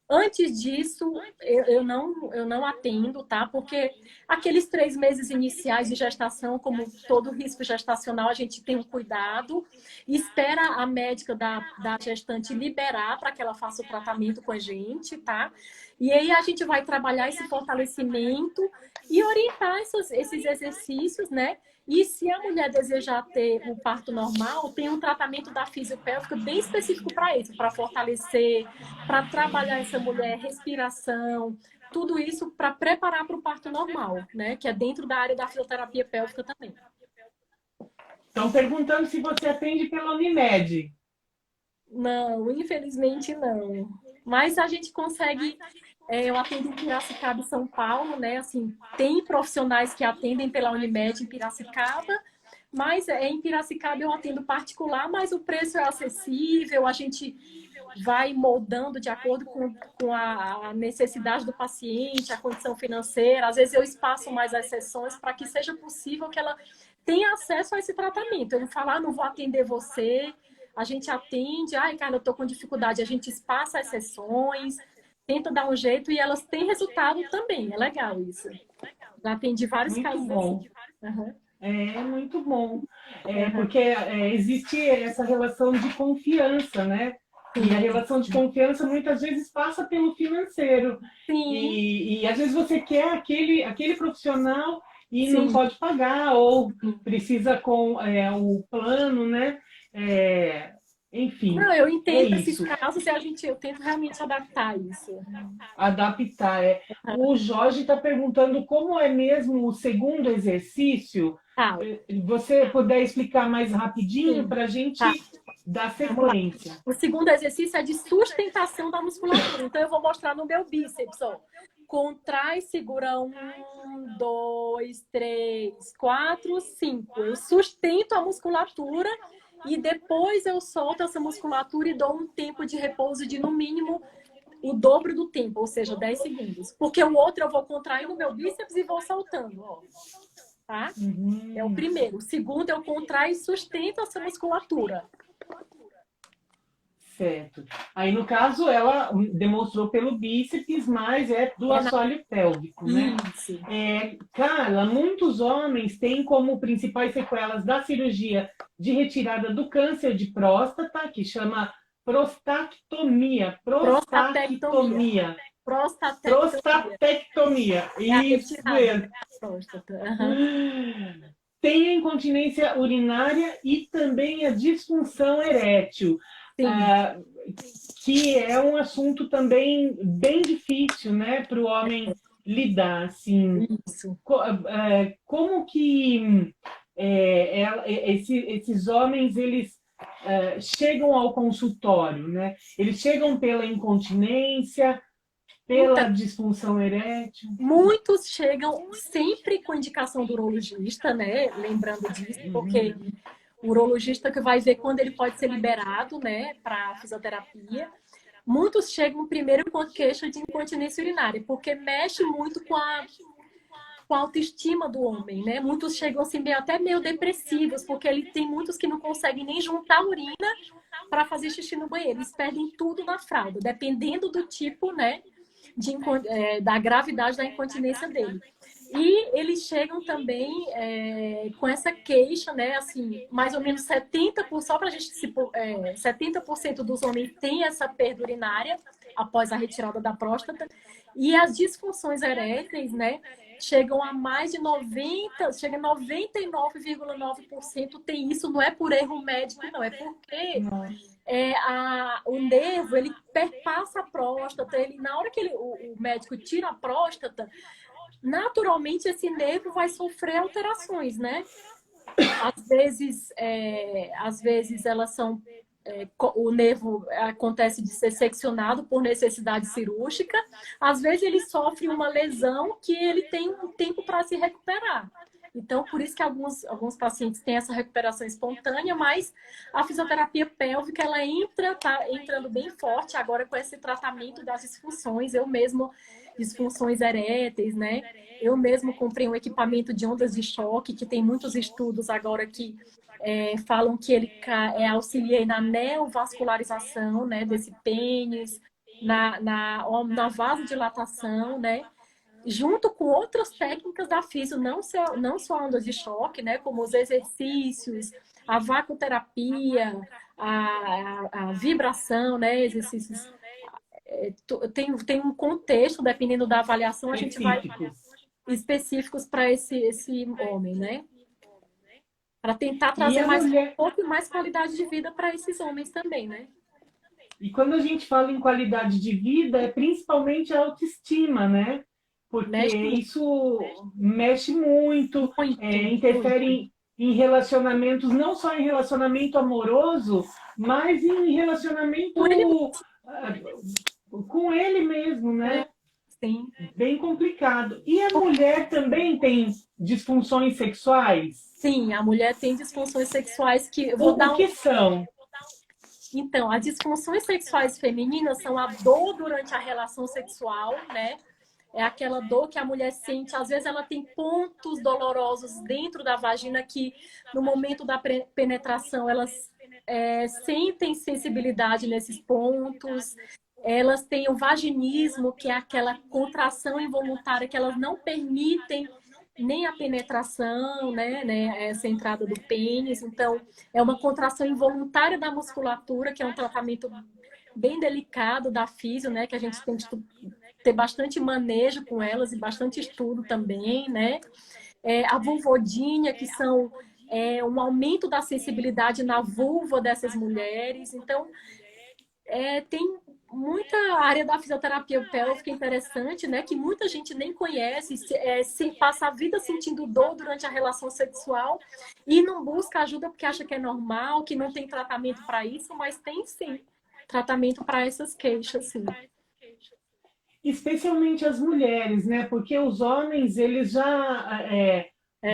Antes disso, eu não atendo, tá? Porque aqueles 3 meses iniciais de gestação, como todo risco gestacional, a gente tem um cuidado, espera a médica da gestante liberar para que ela faça o tratamento com a gente, tá? E aí a gente vai trabalhar esse fortalecimento e orientar esses exercícios, né? E se a mulher desejar ter o parto normal, tem um tratamento da fisiopélvica bem específico para isso, para fortalecer, para trabalhar essa mulher, respiração, tudo isso para preparar para o parto normal, né? Que é dentro da área da fisioterapia pélvica também. estão perguntando se você atende pela Unimed. Não, infelizmente não. Mas a gente consegue. Eu atendo em Piracicaba e São Paulo, né? Assim, tem profissionais que atendem pela Unimed em Piracicaba, mas em Piracicaba eu atendo particular, mas o preço é acessível, a gente vai moldando de acordo com a necessidade do paciente, a condição financeira. Às vezes eu espaço mais as sessões para que seja possível que ela tenha acesso a esse tratamento. Eu não falar, não vou atender você, a gente atende, ai, cara, eu estou com dificuldade, a gente espaça as sessões, tenta dar um jeito e elas têm resultado também. É legal isso. Já atendi vários Muito casos bom. assim. Uhum. É muito bom. Uhum. Porque existe essa relação de confiança, né? E a Sim, relação de confiança muitas vezes passa pelo financeiro. sim, E às vezes você quer aquele profissional e não sim. pode pagar, ou precisa com o plano, né? É, enfim, Não, eu é entendo esses isso. casos e eu tento realmente adaptar isso. Adaptar. O Jorge está perguntando como é mesmo o segundo exercício. Tá, Você puder explicar mais rapidinho sim. para a gente Tá, dar vamos lá. sequência. O segundo exercício é de sustentação da musculatura. Então, eu vou mostrar no meu bíceps, ó. Contrai, segura 1, 2, 3, 4, 5. Eu sustento a musculatura e depois eu solto essa musculatura e dou um tempo de repouso de, no mínimo, o dobro do tempo, ou seja, 10 segundos. Porque o outro eu vou contraindo o meu bíceps e vou soltando, ó. Tá? É o Uhum, primeiro. O segundo, eu contraio e sustento essa musculatura. certo. Aí, no caso, ela demonstrou pelo bíceps, mas é do É na... assoalho pélvico, né? Isso. Carla, muitos homens têm como principais sequelas da cirurgia de retirada do câncer de próstata, que chama prostatectomia. Prostatectomia. Prostatectomia. Prostatectomia. Prostatectomia. É a Isso retirada mesmo. da próstata. Uhum. Tem a incontinência urinária e também a disfunção erétil, Sim, ah, que é um assunto também bem difícil, né, para o homem lidar, assim. isso. Como que esses homens, eles chegam ao consultório, né? Eles chegam pela incontinência, Então, pela disfunção erétil. muitos chegam sempre com indicação do urologista, né? Lembrando disso, porque o urologista que vai ver quando ele pode ser liberado, né, para fisioterapia. Muitos chegam primeiro com a queixa de incontinência urinária, porque mexe muito com a autoestima do homem, né? Muitos chegam assim até meio depressivos, porque ele tem muitos que não conseguem nem juntar urina para fazer xixi no banheiro. Eles perdem tudo na fralda, dependendo do tipo, né, da gravidade da incontinência dele. E eles chegam também com essa queixa, né? Assim, mais ou menos 70%, só para a gente se 70% dos homens têm essa perda urinária após a retirada da próstata. E as disfunções eréteis, né? Chegam a mais de 90%, chega a 99,9% tem isso, não é por erro médico, não, é porque o nervo, ele perpassa a próstata, na hora que o médico tira a próstata, naturalmente esse nervo vai sofrer alterações, né? Às vezes elas são o nervo acontece de ser seccionado por necessidade cirúrgica, às vezes ele sofre uma lesão que ele tem um tempo para se recuperar. Então, por isso que alguns pacientes têm essa recuperação espontânea, mas a fisioterapia pélvica, ela tá entrando bem forte agora com esse tratamento das disfunções. Disfunções eréteis, né? Eu mesmo comprei um equipamento de ondas de choque, que tem muitos estudos agora que falam que ele auxilia na neovascularização, né, desse pênis, na vasodilatação, né? Junto com outras técnicas da físio, não só ondas de choque, né, como os exercícios, a vacoterapia, a vibração, né, exercícios. Tem um contexto, dependendo da avaliação, a gente vai específicos para esse homem, né? Para tentar E trazer a mais mulher. conforto e mais qualidade de vida para esses homens também, né? E quando a gente fala em qualidade de vida, é principalmente a autoestima, né? Porque Mexe isso mexe muito, muito, muito. interfere em relacionamentos, não só em relacionamento amoroso, mas em Por ele relacionamento ah, com ele mesmo, mesmo, né? sim. Bem complicado. E a mulher também tem disfunções sexuais? Sim, a mulher tem disfunções sexuais que eu vou O dar um. que são? Então, as disfunções sexuais femininas são a dor durante a relação sexual, né? É aquela dor que a mulher sente. Às vezes ela tem pontos dolorosos dentro da vagina que, no momento da penetração, elas sentem sensibilidade nesses pontos. Elas têm o vaginismo, que é aquela contração involuntária que elas não permitem nem a penetração, né, essa entrada do pênis. Então, é uma contração involuntária da musculatura, que é um tratamento bem delicado da físio, né, que a gente tem que ter bastante manejo com elas e bastante estudo também, né. A vulvodínia, que são um aumento da sensibilidade na vulva dessas mulheres. Então, tem muita área da fisioterapia pélvica interessante, né? Que muita gente nem conhece, passa a vida sentindo dor durante a relação sexual e não busca ajuda porque acha que é normal, que não tem tratamento para isso, mas tem sim tratamento para essas queixas, sim. Especialmente as mulheres, né? Porque os homens, eles já,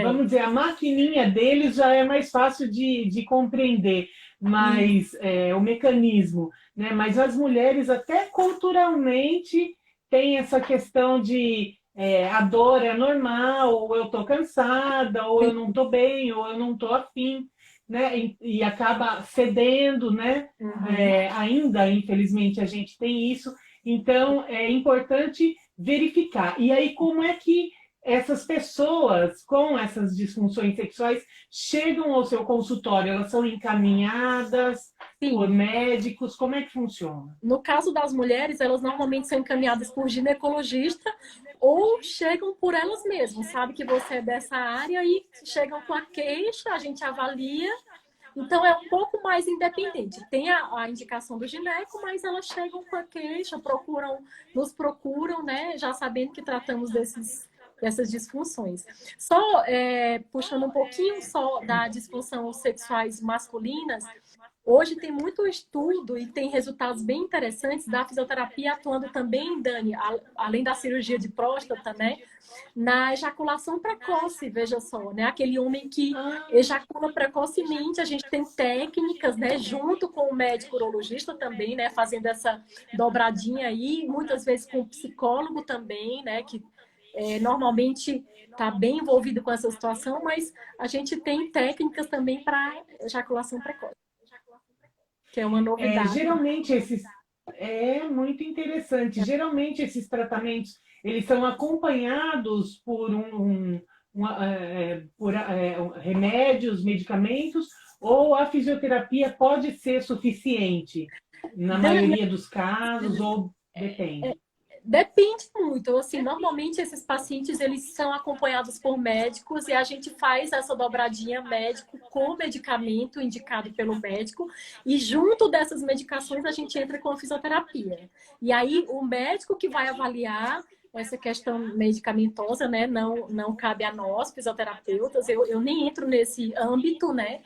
vamos dizer, a maquininha deles já é mais fácil de compreender, mas o mecanismo, né? Mas as mulheres, até culturalmente, têm essa questão de a dor é normal, ou eu estou cansada, ou eu não estou bem, ou eu não estou afim, né? E acaba cedendo, né? Ainda, infelizmente, a gente tem isso. Então, é importante verificar. E aí, como é que essas pessoas com essas disfunções sexuais chegam ao seu consultório? Elas são encaminhadas por médicos? Como é que funciona? No caso das mulheres, elas normalmente são encaminhadas por ginecologista ou chegam por elas mesmas. Sabe que você é dessa área e chegam com a queixa, a gente avalia. Então, é um pouco mais independente. Tem a indicação do gineco, mas elas chegam com a queixa, nos procuram, né? Já sabendo que tratamos dessas disfunções. Só puxando um pouquinho só da disfunção sexuais masculinas, hoje tem muito estudo e tem resultados bem interessantes da fisioterapia atuando também, Dani, além da cirurgia de próstata, né? Na ejaculação precoce, veja só, né? Aquele homem que ejacula precocemente, a gente tem técnicas, né? Junto com o médico urologista também, né? Fazendo essa dobradinha aí, muitas vezes com o psicólogo também, né? Que normalmente está bem envolvido com essa situação, mas a gente tem técnicas também para ejaculação precoce, que é uma novidade. Geralmente esses muito interessante. Geralmente esses tratamentos eles são acompanhados por remédios, medicamentos, ou a fisioterapia pode ser suficiente na maioria dos casos, ou depende? Depende muito. Assim, normalmente esses pacientes eles são acompanhados por médicos e a gente faz essa dobradinha médico com medicamento indicado pelo médico e junto dessas medicações a gente entra com a fisioterapia. E aí o médico que vai avaliar essa questão medicamentosa, né? Não cabe a nós, fisioterapeutas. Eu nem entro nesse âmbito, né?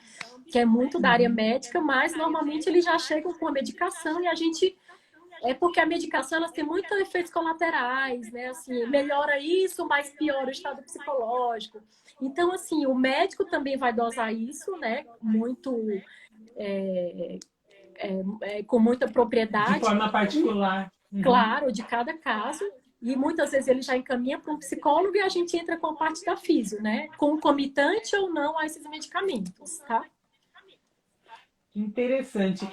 Que é muito da área médica, mas normalmente eles já chegam com a medicação e a gente... porque a medicação elas tem muitos efeitos colaterais, né? Assim, melhora isso, mas piora o estado psicológico. Então, assim, o médico também vai dosar isso, né? Com muita propriedade. De forma particular. Claro, de cada caso. E muitas vezes ele já encaminha para um psicólogo e a gente entra com a parte da físio, né? Concomitante ou não a esses medicamentos, tá? Interessante.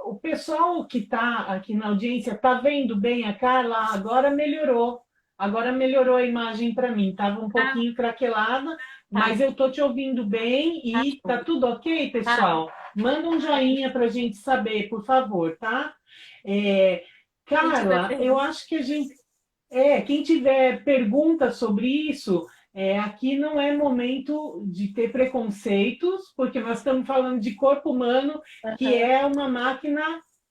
O pessoal que está aqui na audiência está vendo bem a Carla? Agora melhorou. Agora melhorou a imagem para mim. Estava um pouquinho craquelada, mas eu estou te ouvindo bem e tá tudo ok, pessoal? Manda um joinha para a gente saber, por favor, tá? Carla, eu acho que a gente... quem tiver perguntas sobre isso... aqui não é momento de ter preconceitos, porque nós estamos falando de corpo humano, que é uma máquina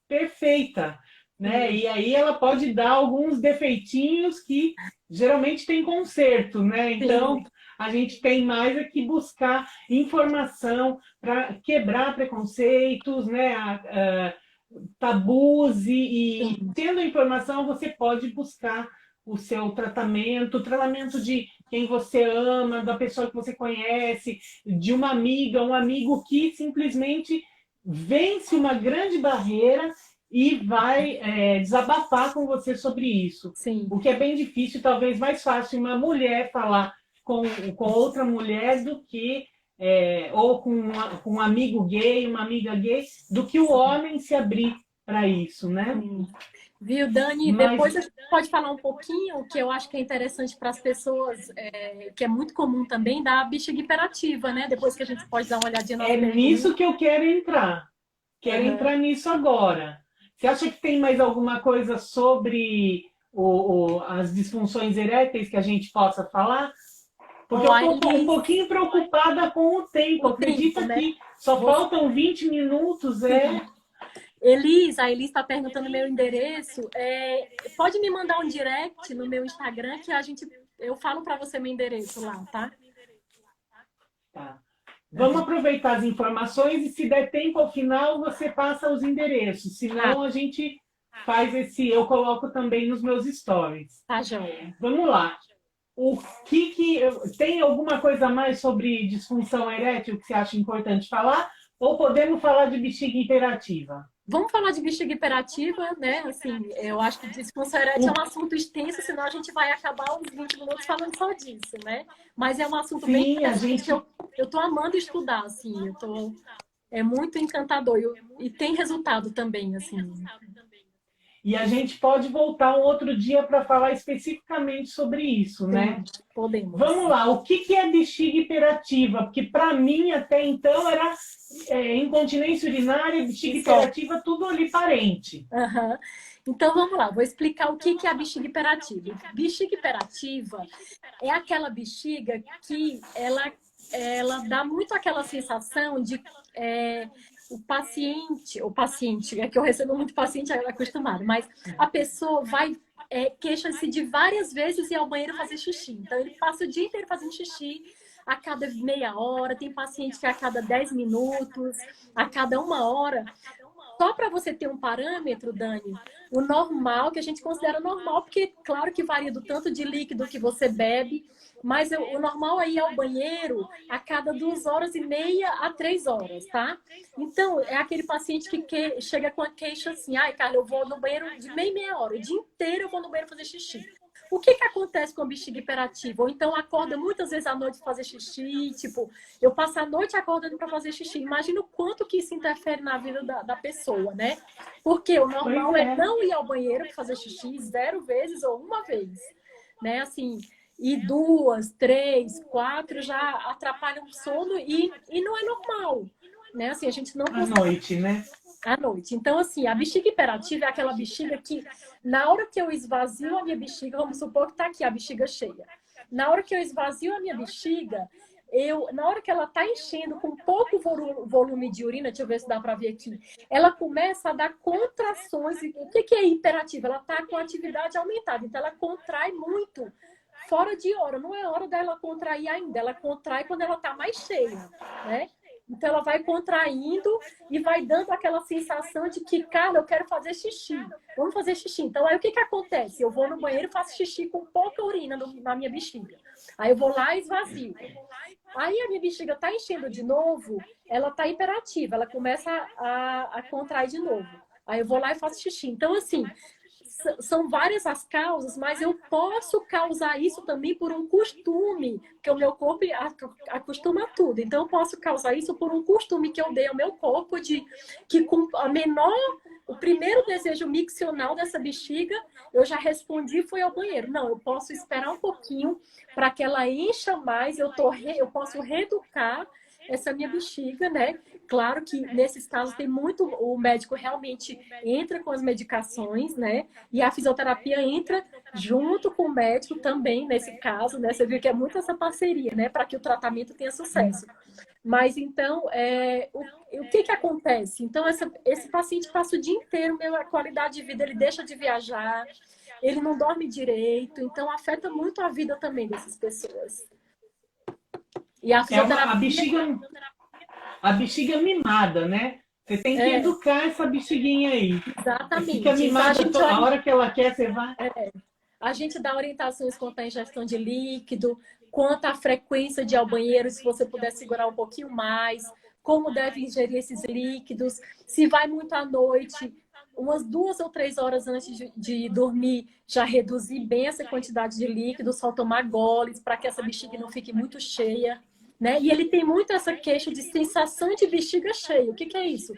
perfeita, né? E aí ela pode dar alguns defeitinhos que geralmente tem conserto, né? Então, a gente tem mais é que buscar informação para quebrar preconceitos, né? Tabus, e tendo a informação, você pode buscar o seu tratamento, o tratamento de quem você ama, da pessoa que você conhece, de uma amiga, um amigo que simplesmente vence uma grande barreira e vai desabafar com você sobre isso. Sim. O que é bem difícil, talvez mais fácil uma mulher falar com outra mulher do que ou com um amigo gay, uma amiga gay, do que o homem se abrir para isso, né? Sim. Viu, Dani? Mas Depois a gente pode falar um pouquinho, o que eu acho que é interessante para as pessoas, que é muito comum também, da bexiga hiperativa, né? Depois que a gente pode dar uma olhadinha nas é nisso perguntas. que eu quero entrar. Quero Aham. entrar nisso agora. Você acha que tem mais alguma coisa sobre as disfunções eréteis que a gente possa falar? Porque Ó, eu a estou um Elis, pouquinho preocupada com o tempo. o tempo, Acredita né? que só Você, faltam 20 minutos, sim. A Elis está perguntando meu endereço. Pode me mandar um direct no meu Instagram que eu falo para você meu endereço lá, tá? Tá. Vamos Aham. aproveitar as informações e se der tempo ao final, você passa os endereços. Ah, Senão a gente faz eu coloco também nos meus stories. tá joia. Vamos lá. O tem alguma coisa a mais sobre disfunção erétil que você acha importante falar? Ou podemos falar de bexiga imperativa? Vamos falar de bexiga hiperativa, né? Assim, eu acho que disfunção erétil é O, um assunto extenso, senão a gente vai acabar uns 20 minutos falando só disso, né? Mas é um assunto bem sim, a interessante. gente Eu tô amando estudar, assim, é muito encantador e tem resultado também, assim. e a gente pode voltar um outro dia para falar especificamente sobre isso, né? Sim, podemos. Vamos lá, o que é bexiga hiperativa? Porque para mim até então era incontinência urinária, E bexiga só. hiperativa, tudo ali parente. Aham. Então vamos lá, vou explicar o que é a bexiga hiperativa. Bexiga hiperativa é aquela bexiga que ela dá muito aquela sensação de o paciente, é que eu recebo muito paciente acostumado, mas a pessoa vai queixa-se de várias vezes ir ao banheiro fazer xixi. Então ele passa o dia inteiro fazendo xixi a cada meia hora, tem paciente que a cada 10 minutos, a cada uma hora. Só para você ter um parâmetro, Dani, o normal, que a gente considera normal, porque claro que varia do tanto de líquido que você bebe, mas o normal é ir ao banheiro a cada 2 horas e meia a 3 horas, tá? Então, é aquele paciente que chega com a queixa assim, ai, Carla, eu vou no banheiro de meia e meia hora, o dia inteiro eu vou no banheiro fazer xixi. O que acontece com a bexiga hiperativa? Ou então acorda muitas vezes à noite fazer xixi, tipo, eu passo a noite acordando para fazer xixi. Imagina o quanto que isso interfere na vida da pessoa, né? Porque o Pois normal é é. não ir ao banheiro para fazer xixi 0 vezes ou uma vez, né? Assim, e 2, 3, 4 já atrapalham o sono e não é normal, né? Assim, a gente não À consegue noite, né? à noite. Então, assim, a bexiga hiperativa é aquela bexiga que, na hora que eu esvazio a minha bexiga, vamos supor que está aqui a bexiga cheia. Na hora que eu esvazio a minha bexiga, na hora que ela está enchendo com pouco volume de urina, deixa eu ver se dá para ver aqui, ela começa a dar contrações. O que é hiperativa? Ela está com a atividade aumentada, então ela contrai muito fora de hora. Não é hora dela contrair ainda, ela contrai quando ela está mais cheia, né? Então ela vai contraindo e vai dando aquela sensação de que, cara, eu quero fazer xixi. Vamos fazer xixi. Então aí o que acontece? Eu vou no banheiro e faço xixi com pouca urina na minha bexiga. Aí eu vou lá e esvazio. Aí a minha bexiga está enchendo de novo, ela está hiperativa, ela começa a contrair de novo. Aí eu vou lá e faço xixi. Então, assim, são várias as causas, mas eu posso causar isso também por um costume, que o meu corpo acostuma a tudo. Então, eu posso causar isso por um costume que eu dei ao meu corpo de que com o primeiro desejo miccional dessa bexiga, eu já respondi foi ao banheiro. Não, eu posso esperar um pouquinho para que ela encha mais, eu posso reeducar essa minha bexiga, né? Claro que nesses casos tem muito, o médico realmente entra com as medicações, né? E a fisioterapia entra junto com o médico também nesse caso, né? Você viu que é muito essa parceria, né? Para que o tratamento tenha sucesso. Mas então, o que acontece? Então, esse paciente passa o dia inteiro, a qualidade de vida, ele deixa de viajar, ele não dorme direito, então afeta muito a vida também dessas pessoas. E a É uma, fisioterapia a bexiga mimada, né? Você tem que é educar essa bexiguinha aí. Fica exatamente. Então mimada a hora que ela quer, você vai. a gente dá orientações quanto à ingestão de líquido, quanto à frequência de ir ao banheiro, se você puder segurar um pouquinho mais, como deve ingerir esses líquidos, se vai muito à noite, umas 2 ou 3 horas antes de dormir, já reduzir bem essa quantidade de líquido, só tomar goles, para que essa bexiga não fique muito cheia, né? E ele tem muito essa queixa de sensação de bexiga cheia. O que que é isso?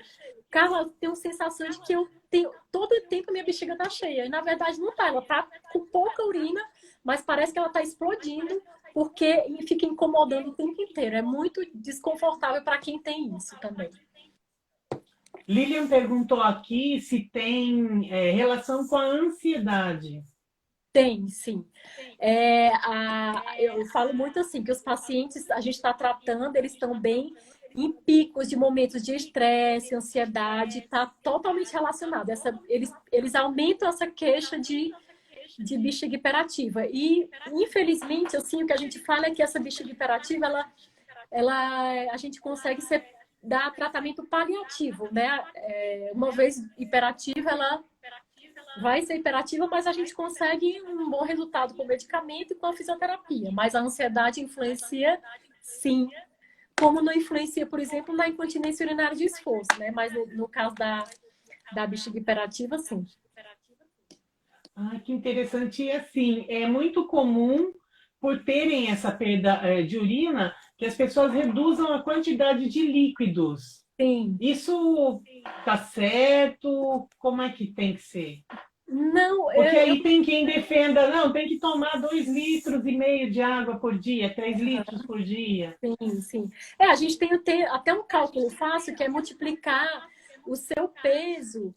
Carla, eu tenho sensação de que eu tenho todo o tempo minha bexiga tá cheia. E na verdade não tá, ela tá com pouca urina, mas parece que ela tá explodindo porque fica incomodando o tempo inteiro. É muito desconfortável para quem tem isso também. Lilian perguntou aqui se tem relação com a ansiedade. Tem, sim. Eu falo muito assim, que os pacientes, a gente está tratando, eles estão bem em picos de momentos de estresse, ansiedade, está totalmente relacionado. Eles aumentam essa queixa de bexiga hiperativa. E, infelizmente, assim, o que a gente fala é que essa bexiga hiperativa, a gente consegue dar tratamento paliativo, né? Uma vez hiperativa, ela vai ser hiperativa, mas a gente consegue um bom resultado com o medicamento e com a fisioterapia. Mas a ansiedade influencia, sim, como não influencia, por exemplo, na incontinência urinária de esforço, né? Mas no caso da bexiga hiperativa, sim. Ah, que interessante. E assim, é muito comum, por terem essa perda de urina, que as pessoas reduzam a quantidade de líquidos. Sim. Isso tá certo? Como é que tem que ser? Não, Porque aí tem quem defenda, não, tem que tomar 2,5 litros de água por dia, 3 litros por dia. Sim, sim. A gente tem até um cálculo fácil que é multiplicar o seu peso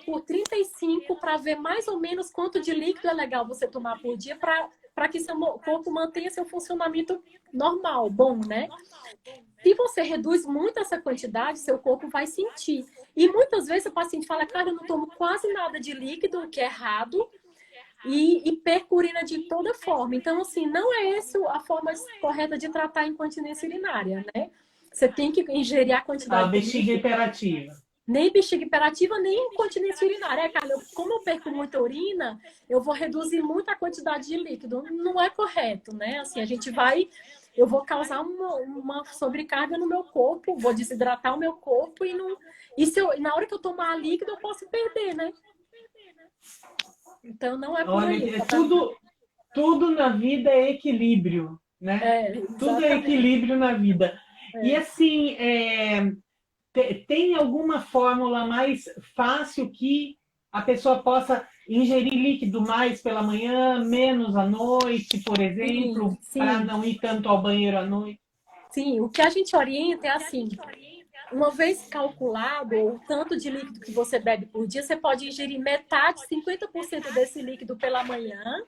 por 35 para ver mais ou menos quanto de líquido é legal você tomar por dia para que seu corpo mantenha seu funcionamento normal, bom, né? Se você reduz muito essa quantidade, seu corpo vai sentir. E muitas vezes o paciente fala, cara, eu não tomo quase nada de líquido, o que é errado, e perco urina de toda forma. Então, assim, não é essa a forma correta de tratar a incontinência urinária, né? Você tem que ingerir a A quantidade de bexiga líquido. hiperativa. Nem bexiga hiperativa, nem incontinência urinária. Cara, como eu perco muita urina, eu vou reduzir muito a quantidade de líquido. Não é correto, né? Assim, eu vou causar uma sobrecarga no meu corpo, vou desidratar o meu corpo na hora que eu tomar líquido, eu posso perder, né? Então, não é por Olha, aí. tudo na vida é equilíbrio, né? Tudo é equilíbrio na vida. E assim, tem alguma fórmula mais fácil que a pessoa possa ingerir líquido mais pela manhã, menos à noite, por exemplo, para não ir tanto ao banheiro à noite? Sim, o que a gente orienta é assim, uma vez calculado o tanto de líquido que você bebe por dia, você pode ingerir metade, 50% desse líquido pela manhã,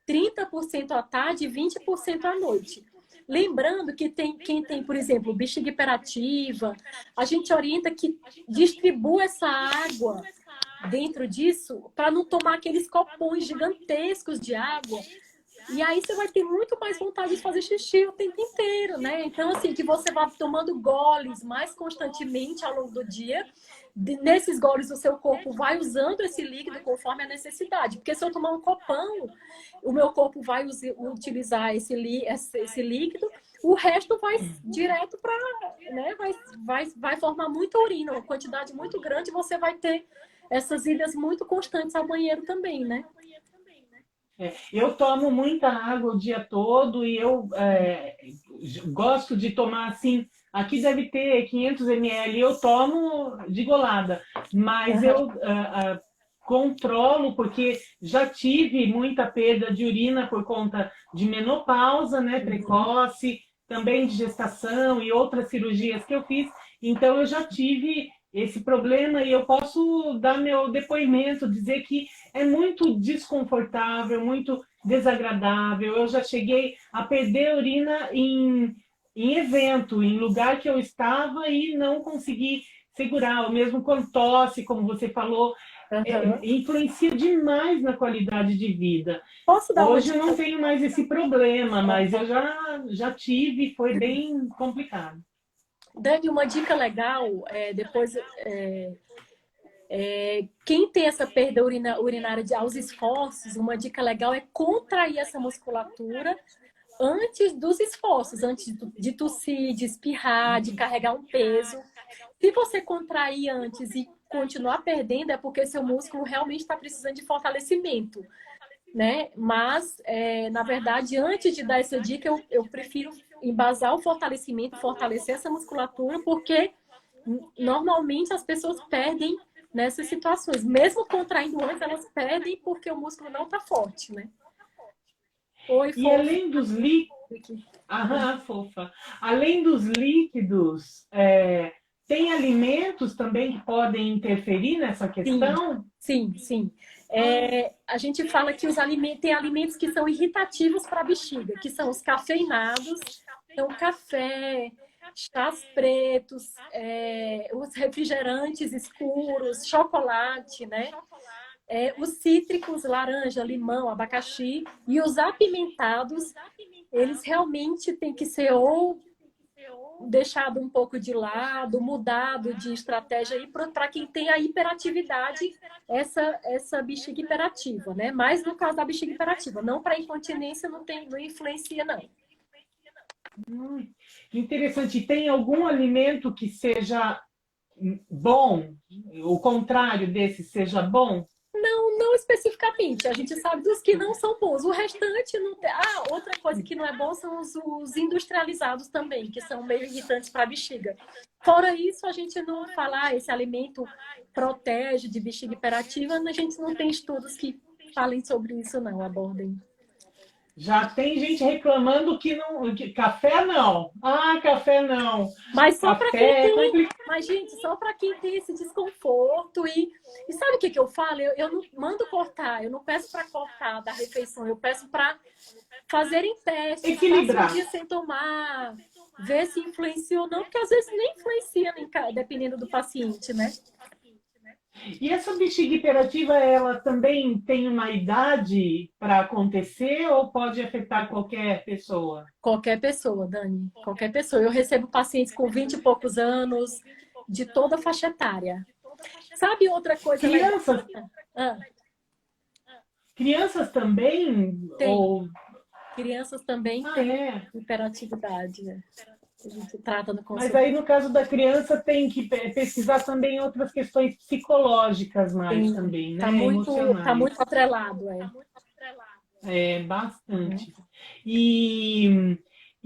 30% à tarde e 20% à noite. Lembrando que quem tem, por exemplo, bexiga hiperativa, a gente orienta que distribua essa água dentro disso para não tomar aqueles copões gigantescos de água. E aí você vai ter muito mais vontade de fazer xixi o tempo inteiro, né? Então, assim, que você vai tomando goles mais constantemente ao longo do dia. Nesses goles, o seu corpo vai usando esse líquido conforme a necessidade. Porque se eu tomar um copão, o meu corpo vai utilizar esse líquido, o resto vai direto para, né? Vai formar muita urina, uma quantidade muito grande, e você vai ter essas idas muito constantes ao banheiro também, né? Eu tomo muita água o dia todo e eu gosto de tomar assim. Aqui deve ter 500 ml, eu tomo de golada, mas eu controlo porque já tive muita perda de urina por conta de menopausa, né, precoce, também de gestação e outras cirurgias que eu fiz. Então eu já tive esse problema e eu posso dar meu depoimento, dizer que é muito desconfortável, muito desagradável. Eu já cheguei a perder urina em evento, em lugar que eu estava e não consegui segurar. O mesmo com tosse, como você falou, influencia demais na qualidade de vida. Hoje eu não tenho mais esse problema, mas eu já tive, foi bem complicado. Dani, uma dica legal, quem tem essa perda urinária aos esforços, uma dica legal é contrair essa musculatura antes dos esforços, antes de tossir, de espirrar, de carregar um peso. Se você contrair antes e continuar perdendo, é porque seu músculo realmente está precisando de fortalecimento, né? Mas, na verdade, antes de dar essa dica, eu prefiro embasar o fortalecimento, fortalecer essa musculatura, porque normalmente as pessoas perdem nessas situações. Mesmo contraindo antes, elas perdem porque o músculo não está forte, né? Oi, E fofa. além dos líquidos, fofa. Além dos líquidos, tem alimentos também que podem interferir nessa Sim, questão? sim, sim. A gente fala que tem alimentos que são irritativos para a bexiga, que são os cafeinados, então café, chás pretos, os refrigerantes escuros, chocolate, né? Os cítricos, laranja, limão, abacaxi e os apimentados, eles realmente têm que ser ou deixado um pouco de lado, mudado de estratégia aí para quem tem a hiperatividade, essa bexiga hiperativa, né? Mas no caso da bexiga hiperativa, não para incontinência, não influencia, não. Interessante. Tem algum alimento que seja bom? O contrário desse seja bom? Não especificamente, a gente sabe dos que não são bons. O restante não tem. Outra coisa que não é bom são os industrializados também, que são meio irritantes para a bexiga. Fora isso, a gente não fala, esse alimento protege de bexiga hiperativa, a gente não tem estudos que falem sobre isso, não, abordem. Já tem gente reclamando que não, que café não. Café não. Mas só para quem Café é tem, complicado. mas gente, só para quem tem esse desconforto e sabe o que eu falo? Eu não mando cortar, eu não peço para cortar da refeição, eu peço para fazerem testes, passam um Equilibrar. dia sem tomar, ver se influencia ou não, porque às vezes nem influencia, dependendo do paciente, né? E essa bexiga hiperativa, ela também tem uma idade para acontecer ou pode afetar qualquer pessoa? Qualquer pessoa, Dani, qualquer pessoa. Eu recebo pacientes com 20 e poucos anos, de toda faixa etária. Sabe outra coisa legal? Crianças, Ah, crianças também? tem. Ou... Crianças também têm É. hiperatividade, né? A gente trata no Mas consultório. aí, no caso da criança, tem que pesquisar também outras questões psicológicas mais Tem, também, tá né? muito, tá Emocionais. muito atrelado, Bastante. E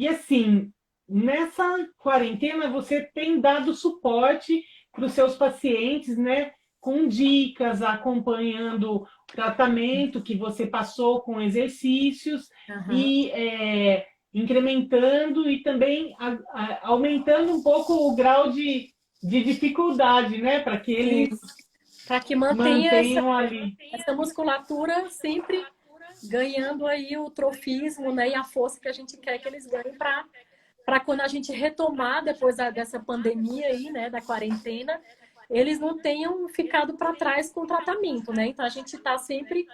assim, nessa quarentena você tem dado suporte para os seus pacientes, né? Com dicas, acompanhando o tratamento que você passou com exercícios Aham. e incrementando e também aumentando um pouco o grau de dificuldade, né? Para que Sim, eles para que mantenha mantenham ali. essa musculatura sempre ganhando aí o trofismo, né, e a força que a gente quer que eles ganhem para quando a gente retomar depois dessa pandemia aí, né, da quarentena, eles não tenham ficado para trás com o tratamento, né? Então a gente está sempre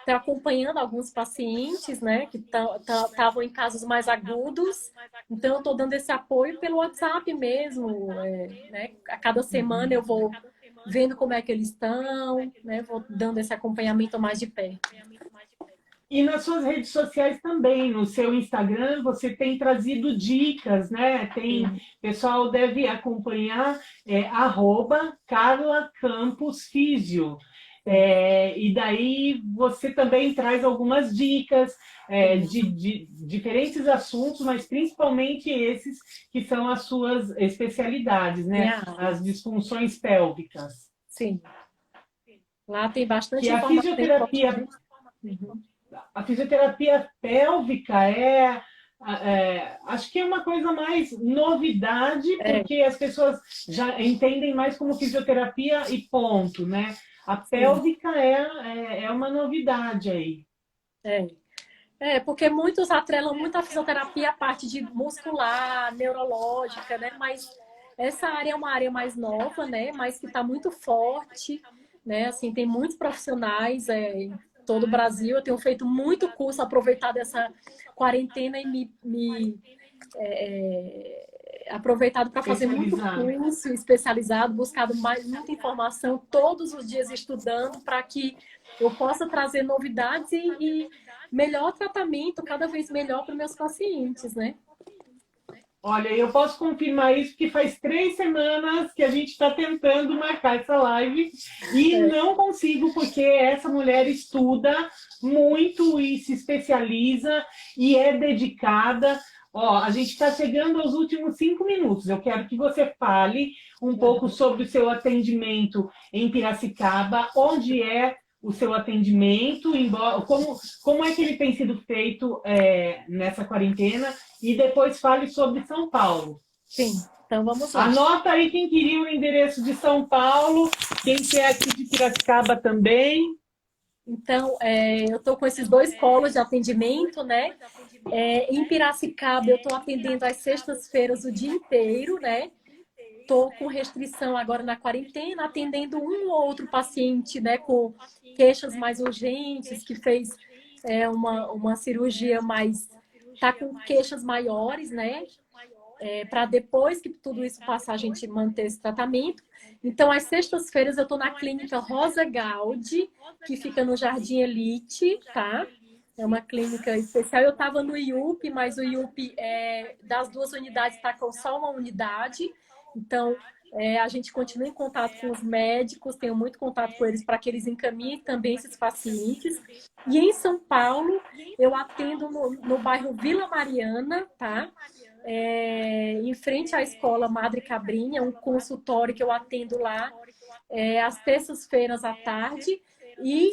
acompanhando alguns pacientes, né, que estavam em casos mais agudos. Então eu estou dando esse apoio pelo WhatsApp mesmo, né? A cada semana eu vou vendo como é que eles estão, né? Vou dando esse acompanhamento mais de perto. E nas suas redes sociais também, no seu Instagram, você tem trazido dicas, né? Tem, pessoal deve acompanhar, @Carla Campos Físio. E daí você também traz algumas dicas de diferentes assuntos, mas principalmente esses que são as suas especialidades, né? As disfunções pélvicas. Sim. Lá tem Que bastante a informação fisioterapia importante. Uhum. a fisioterapia pélvica acho que é uma coisa mais novidade, porque as pessoas já entendem mais como fisioterapia e ponto, né? A Sim. pélvica é uma novidade aí. Porque muitos atrelam muito a fisioterapia à parte de muscular, neurológica, né? Mas essa área é uma área mais nova, né? Mas que está muito forte, né? Assim, tem muitos profissionais em todo o Brasil. Eu tenho feito muito curso, aproveitado essa quarentena e me aproveitado para fazer muito Especializado. curso especializado, buscado muita informação, todos os dias estudando para que eu possa trazer novidades e melhor tratamento, cada vez melhor para os meus pacientes, né? Olha, eu posso confirmar isso porque faz 3 semanas que a gente está tentando marcar essa live e É. não consigo porque essa mulher estuda muito e se especializa e é dedicada. Ó, a gente está chegando aos últimos 5 minutos. Eu quero que você fale um pouco sobre o seu atendimento em Piracicaba, onde é o seu atendimento, como é que ele tem sido feito nessa quarentena e depois fale sobre São Paulo. Sim, então vamos lá. Anota aí quem queria o endereço de São Paulo, quem quer aqui de Piracicaba também. Então, eu estou com esses 2 polos de atendimento, né? Em Piracicaba, eu estou atendendo às sextas-feiras o dia inteiro, né? Estou com restrição agora na quarentena, atendendo um ou outro paciente, né, com queixas mais urgentes, que fez uma cirurgia mais... Está com queixas maiores, né? Para depois que tudo isso passar, a gente manter esse tratamento. Então, às sextas-feiras, eu estou na clínica Rosa Gaudi, que fica no Jardim Elite, tá? É uma clínica especial. Eu estava no IUP, mas o IUP das 2 unidades está com só uma unidade. Então, a gente continua em contato com os médicos, tenho muito contato com eles para que eles encaminhem também esses pacientes. E em São Paulo, eu atendo no bairro Vila Mariana, tá? Em frente à escola Madre Cabrinha, um consultório que eu atendo lá às terças-feiras à tarde. E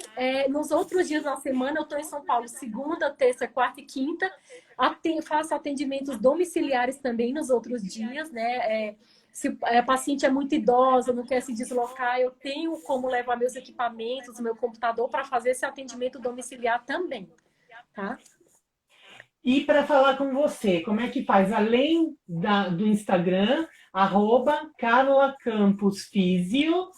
nos outros dias da semana, eu estou em São Paulo, segunda, terça, quarta e quinta. Faço atendimentos domiciliares também nos outros dias, né? Se a paciente é muito idosa, não quer se deslocar, eu tenho como levar meus equipamentos, meu computador para fazer esse atendimento domiciliar também, tá? E para falar com você, como é que faz? Além do Instagram, Carla Campos Físio,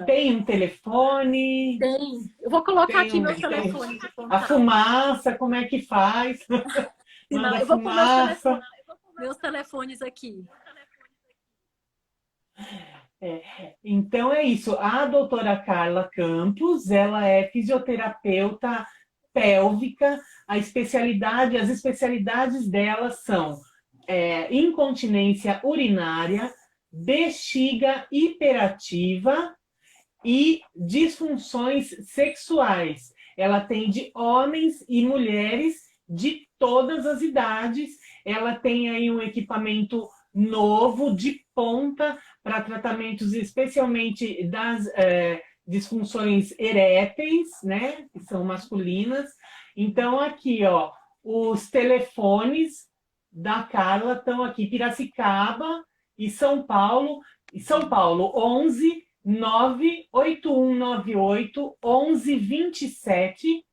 tem um telefone? Tem. Eu vou colocar aqui Tem meus telefones de a contato. fumaça, como é que faz? Não, Manda eu vou pôr fumaça. meus telefones aqui. Então é isso. A doutora Carla Campos, ela é fisioterapeuta pélvica. As especialidades dela são incontinência urinária, bexiga hiperativa e disfunções sexuais. Ela atende homens e mulheres de todas as idades. Ela tem aí um equipamento novo, de ponta, para tratamentos especialmente das disfunções eréteis, né, que são masculinas. Então, aqui, ó, os telefones da Carla estão aqui, Piracicaba e São Paulo. E São Paulo, 11 98198 1127,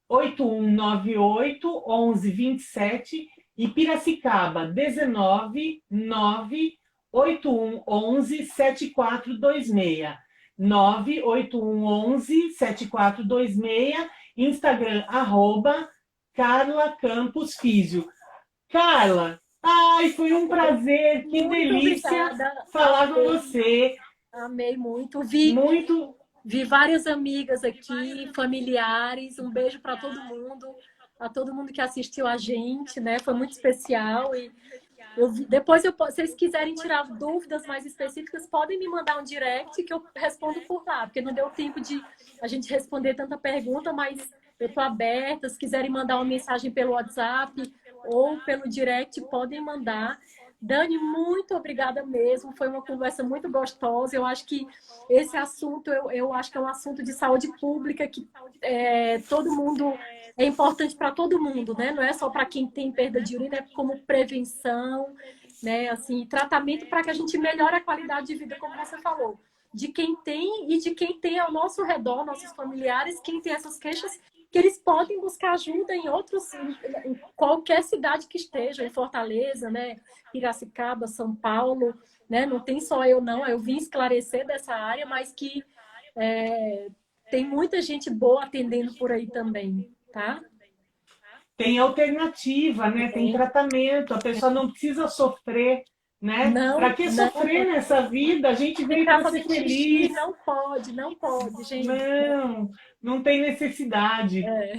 8198 1127 e Piracicaba 19 98111 7426. 98111 7426, Instagram Carla Campos Físio. Carla, ai, foi um prazer, que Muito delícia obrigada. falar com você. Amei muito. Muito. Vi várias amigas aqui, familiares. Um beijo para todo mundo que assistiu a gente, né? Foi muito especial. E depois, se vocês quiserem tirar dúvidas mais específicas, podem me mandar um direct que eu respondo por lá, porque não deu tempo de a gente responder tanta pergunta, mas eu estou aberta. Se quiserem mandar uma mensagem pelo WhatsApp ou pelo direct, podem mandar. Dani, muito obrigada mesmo. Foi uma conversa muito gostosa. Eu acho que esse assunto, eu acho que é um assunto de saúde pública que todo mundo é importante para todo mundo, né? Não é só para quem tem perda de urina, é como prevenção, né? Assim, tratamento para que a gente melhore a qualidade de vida, como você falou, de quem tem e de quem tem ao nosso redor, nossos familiares, quem tem essas queixas, que eles podem buscar ajuda em qualquer cidade que esteja, em Fortaleza, né? Piracicaba, São Paulo, né? Não tem só eu, não. Eu vim esclarecer dessa área, mas que tem muita gente boa atendendo por aí também, tá? Tem alternativa, né? Tem tratamento. A pessoa não precisa sofrer, né? Não, Para que não, sofrer nessa vida? A gente veio ficar para ser fazendo xixi, feliz. não pode, gente. Não, não tem necessidade. É.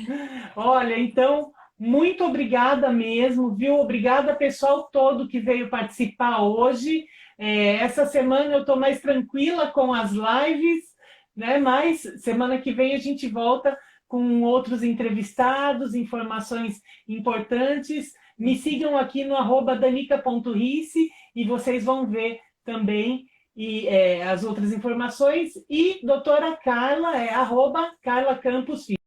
Olha, então, muito obrigada mesmo, viu? Obrigada, pessoal todo que veio participar hoje. Essa semana eu estou mais tranquila com as lives, né? Mas semana que vem a gente volta com outros entrevistados, informações importantes. Me sigam aqui no @danica.rice e vocês vão ver também as outras informações. E doutora Carla Carla Campos Filho.